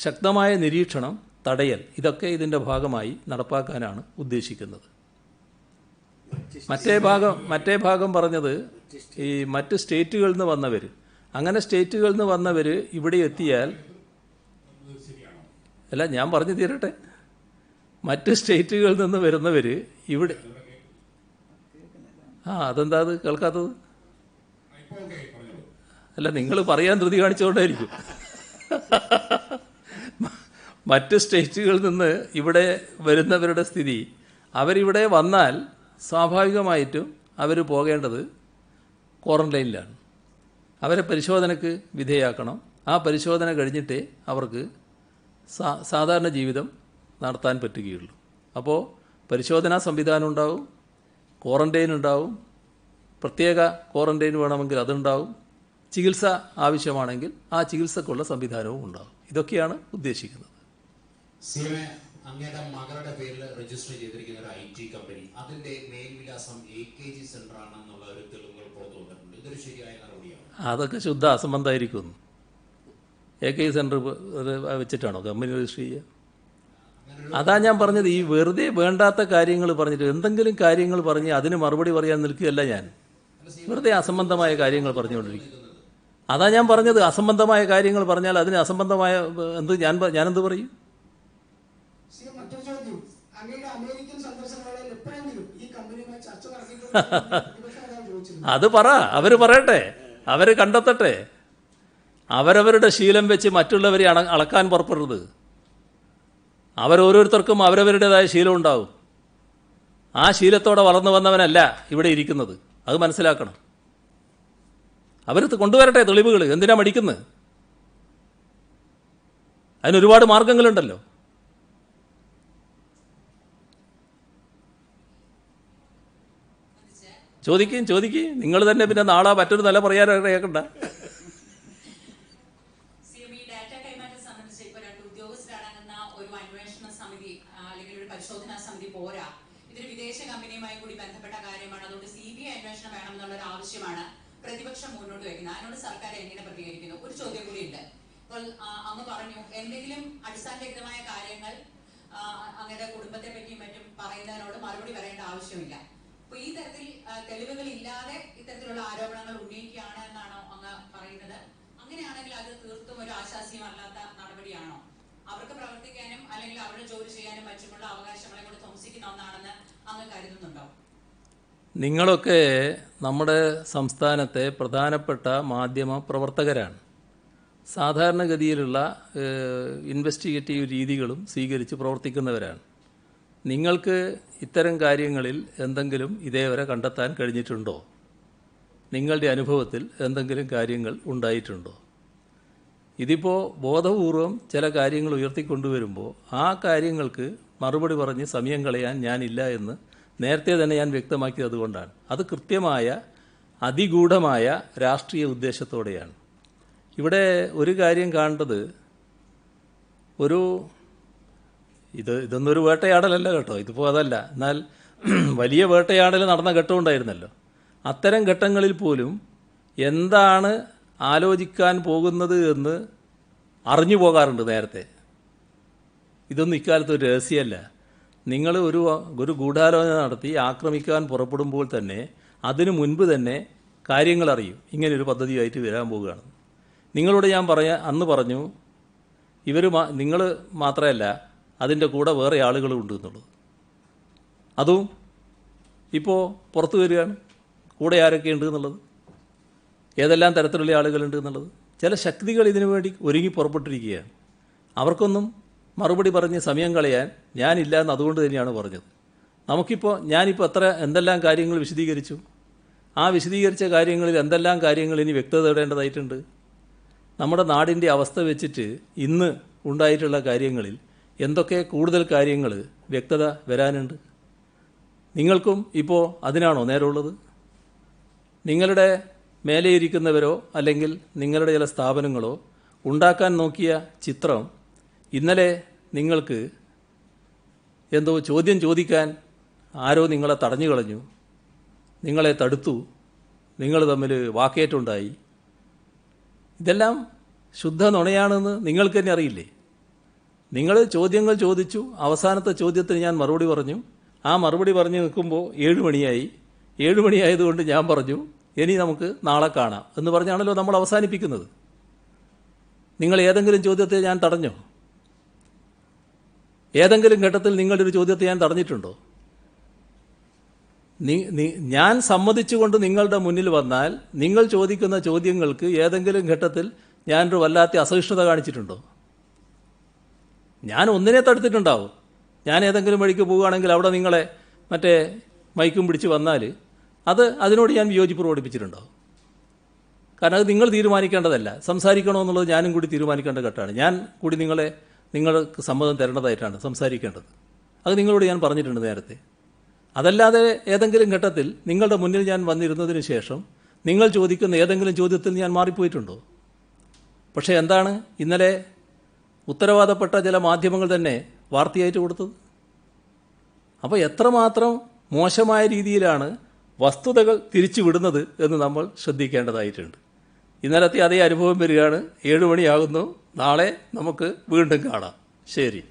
ശക്തമായ നിരീക്ഷണം, തടയൽ, ഇതൊക്കെ ഇതിൻ്റെ ഭാഗമായി നടപ്പാക്കാനാണ് ഉദ്ദേശിക്കുന്നത്. മറ്റേ ഭാഗം പറഞ്ഞത് ഈ മറ്റ് സ്റ്റേറ്റുകളിൽ നിന്ന് വന്നവർ, അങ്ങനെ സ്റ്റേറ്റുകളിൽ നിന്ന് വന്നവർ ഇവിടെ എത്തിയാൽ, അല്ല ഞാൻ പറഞ്ഞു തീരട്ടെ, മറ്റ് സ്റ്റേറ്റുകളിൽ നിന്ന് വരുന്നവർ ഇവിടെ, അതെന്താ അത് കേൾക്കാത്തത്? അല്ല, നിങ്ങൾ പറയാൻ ധൃതി കാണിച്ചുകൊണ്ടായിരിക്കും. മറ്റ് സ്റ്റേറ്റുകളിൽ നിന്ന് ഇവിടെ വരുന്നവരുടെ സ്ഥിതി, അവരിവിടെ വന്നാൽ സ്വാഭാവികമായിട്ടും അവർ പോകേണ്ടത് ക്വാറന്റൈനിലാണ്. അവരെ പരിശോധനയ്ക്ക് വിധേയമാക്കണം. ആ പരിശോധന കഴിഞ്ഞിട്ടേ അവർക്ക് സാധാരണ ജീവിതം നടത്താൻ പറ്റുകയുള്ളൂ. അപ്പോൾ പരിശോധനാ സംവിധാനം ഉണ്ടാവും, ക്വാറന്റൈൻ ഉണ്ടാവും, പ്രത്യേക ക്വാറന്റൈൻ വേണമെങ്കിൽ അതുണ്ടാവും, ചികിത്സ ആവശ്യമാണെങ്കിൽ ആ ചികിത്സക്കുള്ള സംവിധാനവും ഉണ്ടാകും. ഇതൊക്കെയാണ് ഉദ്ദേശിക്കുന്നത്. അങ്ങയുടെ മകളുടെ പേരിൽ രജിസ്റ്റർ ചെയ്തിരിക്കുന്ന ഒരു IT കമ്പനി, അതിന്റെ മേൽവിലാസം AKG സെന്റർ ആണെന്നുള്ള ഒരു തെളിവുകൾ പുറത്തു വന്നിട്ടുണ്ട്. ഇതൊരു ശരിയായ നടപടിയാണ്? അതൊക്കെ ശുദ്ധ അസംബന്ധമായിരിക്കും. AKG സെന്റർ വെച്ചിട്ടാണോ കമ്പനി രജിസ്റ്റർ ചെയ്യുക? അതാ ഞാൻ പറഞ്ഞത്, ഈ വെറുതെ വേണ്ടാത്ത കാര്യങ്ങൾ പറഞ്ഞിട്ട് എന്തെങ്കിലും കാര്യങ്ങൾ പറഞ്ഞ് അതിന് മറുപടി പറയാൻ നിൽക്കുകയല്ല ഞാൻ. വെറുതെ അസംബന്ധമായ കാര്യങ്ങൾ പറഞ്ഞുകൊണ്ടിരിക്കും. അതാ ഞാൻ പറഞ്ഞത്, അസംബന്ധമായ കാര്യങ്ങൾ പറഞ്ഞാൽ അതിന് അസംബന്ധമായ ഞാനെന്ത് പറയും? മറ്റൊരു ചോദ്യം, അങ്ങയുടെ അമേരിക്കൻ സന്ദർശനങ്ങളിൽ എപ്പോഴെങ്കിലും ഈ കമ്പനിയുമായി ചർച്ച നടത്തിയിട്ടുണ്ട്? അത് പറ, അവര് പറയട്ടെ, അവര് കണ്ടെത്തട്ടെ. അവരവരുടെ ശീലം വെച്ച് മറ്റുള്ളവരെ അളക്കാൻ പുറപ്പെടരുത്. അവരോരോരുത്തർക്കും അവരവരുടേതായ ശീലം ഉണ്ടാവും. ആ ശീലത്തോടെ വളർന്നു വന്നവനല്ല ഇവിടെ ഇരിക്കുന്നത്, അത് മനസ്സിലാക്കണം. അവർ കൊണ്ടുവരട്ടെ തെളിവുകൾ, എന്തിനാ മടിക്കുന്നത്? അതിനൊരുപാട് മാർഗങ്ങളുണ്ടല്ലോ. ചോദിക്കും. നിങ്ങൾ തന്നെ പിന്നെ നാളെ മറ്റൊരു നില പറയാൻ കേൾക്കണ്ട. പരിശോധനാ സമിതി പോരാ, ഇതൊരു വിദേശ കമ്പനിയുമായി കൂടി ബന്ധപ്പെട്ട കാര്യമാണ്. അതുകൊണ്ട് CBI അന്വേഷണം വേണം എന്നുള്ളൊരു ആവശ്യമാണ് പ്രതിപക്ഷം മുന്നോട്ട് വയ്ക്കുന്നത്. അതിനോട് സർക്കാർ എങ്ങനെ പ്രതികരിക്കുന്നു? ഒരു ചോദ്യം കൂടിയുണ്ട്. ഇപ്പോൾ അങ്ങ് പറഞ്ഞു എന്തെങ്കിലും അടിസ്ഥാനരഹിതമായ കാര്യങ്ങൾ അങ്ങയുടെ കുടുംബത്തെ പറ്റിയും മറ്റും പറയുന്നതിനോട് മറുപടി പറയേണ്ട ആവശ്യമില്ല. അപ്പൊ ഈ തരത്തിൽ തെളിവുകൾ ഇല്ലാതെ ഇത്തരത്തിലുള്ള ആരോപണങ്ങൾ ഉന്നയിക്കുകയാണ് എന്നാണോ അങ്ങ് പറയുന്നത്? അങ്ങനെയാണെങ്കിൽ അത് തീർത്തും ഒരു ആശാസ്യമല്ലാത്ത നടപടിയാണോ? അവർക്ക് പ്രവർത്തിക്കാനും അല്ലെങ്കിൽ അവരുടെ ജോലി ചെയ്യാനും മറ്റുമുള്ള അവകാശങ്ങളെ കൂടെ ധ്വംസിക്കുന്ന ഒന്നാണെന്ന് അങ്ങ് കരുതുന്നുണ്ടോ? നിങ്ങളൊക്കെ നമ്മുടെ സംസ്ഥാനത്തെ പ്രധാനപ്പെട്ട മാധ്യമ പ്രവർത്തകരാണ്. സാധാരണഗതിയിലുള്ള ഇൻവെസ്റ്റിഗേറ്റീവ് രീതികളും സ്വീകരിച്ച് പ്രവർത്തിക്കുന്നവരാണ്. നിങ്ങൾക്ക് ഇത്തരം കാര്യങ്ങളിൽ എന്തെങ്കിലും ഇതേവരെ കണ്ടെത്താൻ കഴിഞ്ഞിട്ടുണ്ടോ? നിങ്ങളുടെ അനുഭവത്തിൽ എന്തെങ്കിലും കാര്യങ്ങൾ ഉണ്ടായിട്ടുണ്ടോ? ഇതിപ്പോൾ ബോധപൂർവം ചില കാര്യങ്ങൾ ഉയർത്തിക്കൊണ്ടുവരുമ്പോൾ ആ കാര്യങ്ങൾക്ക് മറുപടി പറഞ്ഞ് സമയം കളയാൻ ഞാനില്ല എന്ന് നേരത്തെ തന്നെ ഞാൻ വ്യക്തമാക്കിയത് അതുകൊണ്ടാണ്. അത് കൃത്യമായ അതിഗൂഢമായ രാഷ്ട്രീയ ഉദ്ദേശത്തോടെയാണ്. ഇവിടെ ഒരു കാര്യം കാണേണ്ടത്, ഇതൊന്നൊരു വേട്ടയാടലല്ല കേട്ടോ, ഇതിപ്പോൾ അതല്ല. എന്നാൽ വലിയ വേട്ടയാടൽ നടന്ന ഘട്ടമുണ്ടായിരുന്നല്ലോ. അത്തരം ഘട്ടങ്ങളിൽ പോലും എന്താണ് ആലോചിക്കാൻ പോകുന്നത് എന്ന് അറിഞ്ഞു പോകാറുണ്ട് നേരത്തെ. ഇതൊന്നും ഇക്കാലത്ത് ഒരു രഹസ്യമല്ല. നിങ്ങൾ ഒരു ഗൂഢാലോചന നടത്തി ആക്രമിക്കാൻ പുറപ്പെടുമ്പോൾ തന്നെ അതിനു മുൻപ് തന്നെ കാര്യങ്ങൾ അറിയും, ഇങ്ങനെയൊരു പദ്ധതിയായിട്ട് വരാൻ പോവുകയാണ്. നിങ്ങളോട് ഞാൻ അന്ന് പറഞ്ഞു, നിങ്ങൾ മാത്രമല്ല അതിൻ്റെ കൂടെ വേറെ ആളുകളും ഉണ്ട് എന്നുള്ളത്. അതും ഇപ്പോൾ പുറത്തു വരികയാണ്, കൂടെ ആരൊക്കെ ഉണ്ട് എന്നുള്ളത്, ഏതെല്ലാം തരത്തിലുള്ള ആളുകളുണ്ട് എന്നുള്ളത്. ചില ശക്തികൾ ഇതിനു വേണ്ടി ഒരുങ്ങി പുറപ്പെട്ടിരിക്കുകയാണ്. അവർക്കൊന്നും മറുപടി പറഞ്ഞ് സമയം കളയാൻ ഞാനില്ല എന്ന് അതുകൊണ്ട് തന്നെയാണ് പറഞ്ഞത്. ഞാനിപ്പോൾ എന്തെല്ലാം കാര്യങ്ങൾ വിശദീകരിച്ചു. ആ വിശദീകരിച്ച കാര്യങ്ങളിൽ എന്തെല്ലാം കാര്യങ്ങൾ ഇനി വ്യക്തത തേടേണ്ടതായിട്ടുണ്ട്. നമ്മുടെ നാടിൻ്റെ അവസ്ഥ വെച്ചിട്ട് ഇന്ന് ഉണ്ടായിട്ടുള്ള കാര്യങ്ങളിൽ എന്തൊക്കെ കൂടുതൽ കാര്യങ്ങൾ വ്യക്തത വരാനുണ്ട്. നിങ്ങൾക്കും ഇപ്പോൾ അതിനാണോ നേരമുള്ളത്? നിങ്ങളുടെ മേലെ ഇരിക്കുന്നവരോ അല്ലെങ്കിൽ നിങ്ങളുടെ ചില സ്ഥാപനങ്ങളോ ഉണ്ടാക്കാൻ നോക്കിയ ചിത്രം ഇന്നലെ നിങ്ങൾക്ക് എന്തോ ചോദ്യം ചോദിക്കാൻ ആരോ നിങ്ങളെ തടഞ്ഞു കളഞ്ഞു, നിങ്ങളെ തടുത്തു, നിങ്ങൾ തമ്മിൽ വാക്കേറ്റുണ്ടായി. ഇതെല്ലാം ശുദ്ധ നുണയാണെന്ന് നിങ്ങൾക്ക് തന്നെ അറിയില്ലേ? നിങ്ങൾ ചോദ്യങ്ങൾ ചോദിച്ചു, അവസാനത്തെ ചോദ്യത്തിന് ഞാൻ മറുപടി പറഞ്ഞു. ആ മറുപടി പറഞ്ഞ് നിൽക്കുമ്പോൾ 7 മണിയായി. 7 മണിയായതുകൊണ്ട് ഞാൻ പറഞ്ഞു ഇനി നമുക്ക് നാളെ കാണാം എന്ന് പറഞ്ഞാണല്ലോ നമ്മൾ അവസാനിപ്പിക്കുന്നത്. നിങ്ങൾ ഏതെങ്കിലും ചോദ്യത്തെ ഞാൻ തടഞ്ഞോ? ഏതെങ്കിലും ഘട്ടത്തിൽ നിങ്ങളുടെ ഒരു ചോദ്യത്തെ ഞാൻ തടഞ്ഞിട്ടുണ്ടോ? ഞാൻ സമ്മതിച്ചുകൊണ്ട് നിങ്ങളുടെ മുന്നിൽ വന്നാൽ നിങ്ങൾ ചോദിക്കുന്ന ചോദ്യങ്ങൾക്ക് ഏതെങ്കിലും ഘട്ടത്തിൽ ഞാനൊരു വല്ലാത്ത അസഹിഷ്ണുത കാണിച്ചിട്ടുണ്ടോ? ഞാൻ ഒന്നിനെ തടുത്തിട്ടുണ്ടാവും. ഞാൻ ഏതെങ്കിലും വഴിക്ക് പോവുകയാണെങ്കിൽ അവിടെ നിങ്ങളെ മൈക്കും പിടിച്ച് വന്നാൽ അതിനോട് ഞാൻ വിയോജിപ്പ് പ്രകടിപ്പിച്ചിട്ടുണ്ടാവും. കാരണം അത് നിങ്ങൾ തീരുമാനിക്കേണ്ടതല്ല. സംസാരിക്കണമെന്നുള്ളത് ഞാനും കൂടി തീരുമാനിക്കേണ്ട ഘട്ടമാണ്. ഞാൻ കൂടി നിങ്ങൾക്ക് സമ്മതം തരേണ്ടതായിട്ടാണ് സംസാരിക്കേണ്ടത്. അത് നിങ്ങളോട് ഞാൻ പറഞ്ഞിട്ടുണ്ട് നേരത്തെ. അതല്ലാതെ ഏതെങ്കിലും ഘട്ടത്തിൽ നിങ്ങളുടെ മുന്നിൽ ഞാൻ വന്നിരുന്നതിന് ശേഷം നിങ്ങൾ ചോദിക്കുന്ന ഏതെങ്കിലും ചോദ്യത്തിൽ ഞാൻ മാറിപ്പോയിട്ടുണ്ടോ? പക്ഷേ എന്താണ് ഇന്നലെ ഉത്തരവാദപ്പെട്ട ചില മാധ്യമങ്ങൾ തന്നെ വാർത്തയായിട്ട് കൊടുത്തത്? അപ്പോൾ എത്രമാത്രം മോശമായ രീതിയിലാണ് വസ്തുതകൾ തിരിച്ചു വിടുന്നത് എന്ന് നമ്മൾ ശ്രദ്ധിക്കേണ്ടതായിട്ടുണ്ട്. ഇന്നലത്തെ അതേ അനുഭവം വരികയാണ്. 7 മണിയാകുന്നു. നാളെ നമുക്ക് വീണ്ടും കാണാം. ശരി.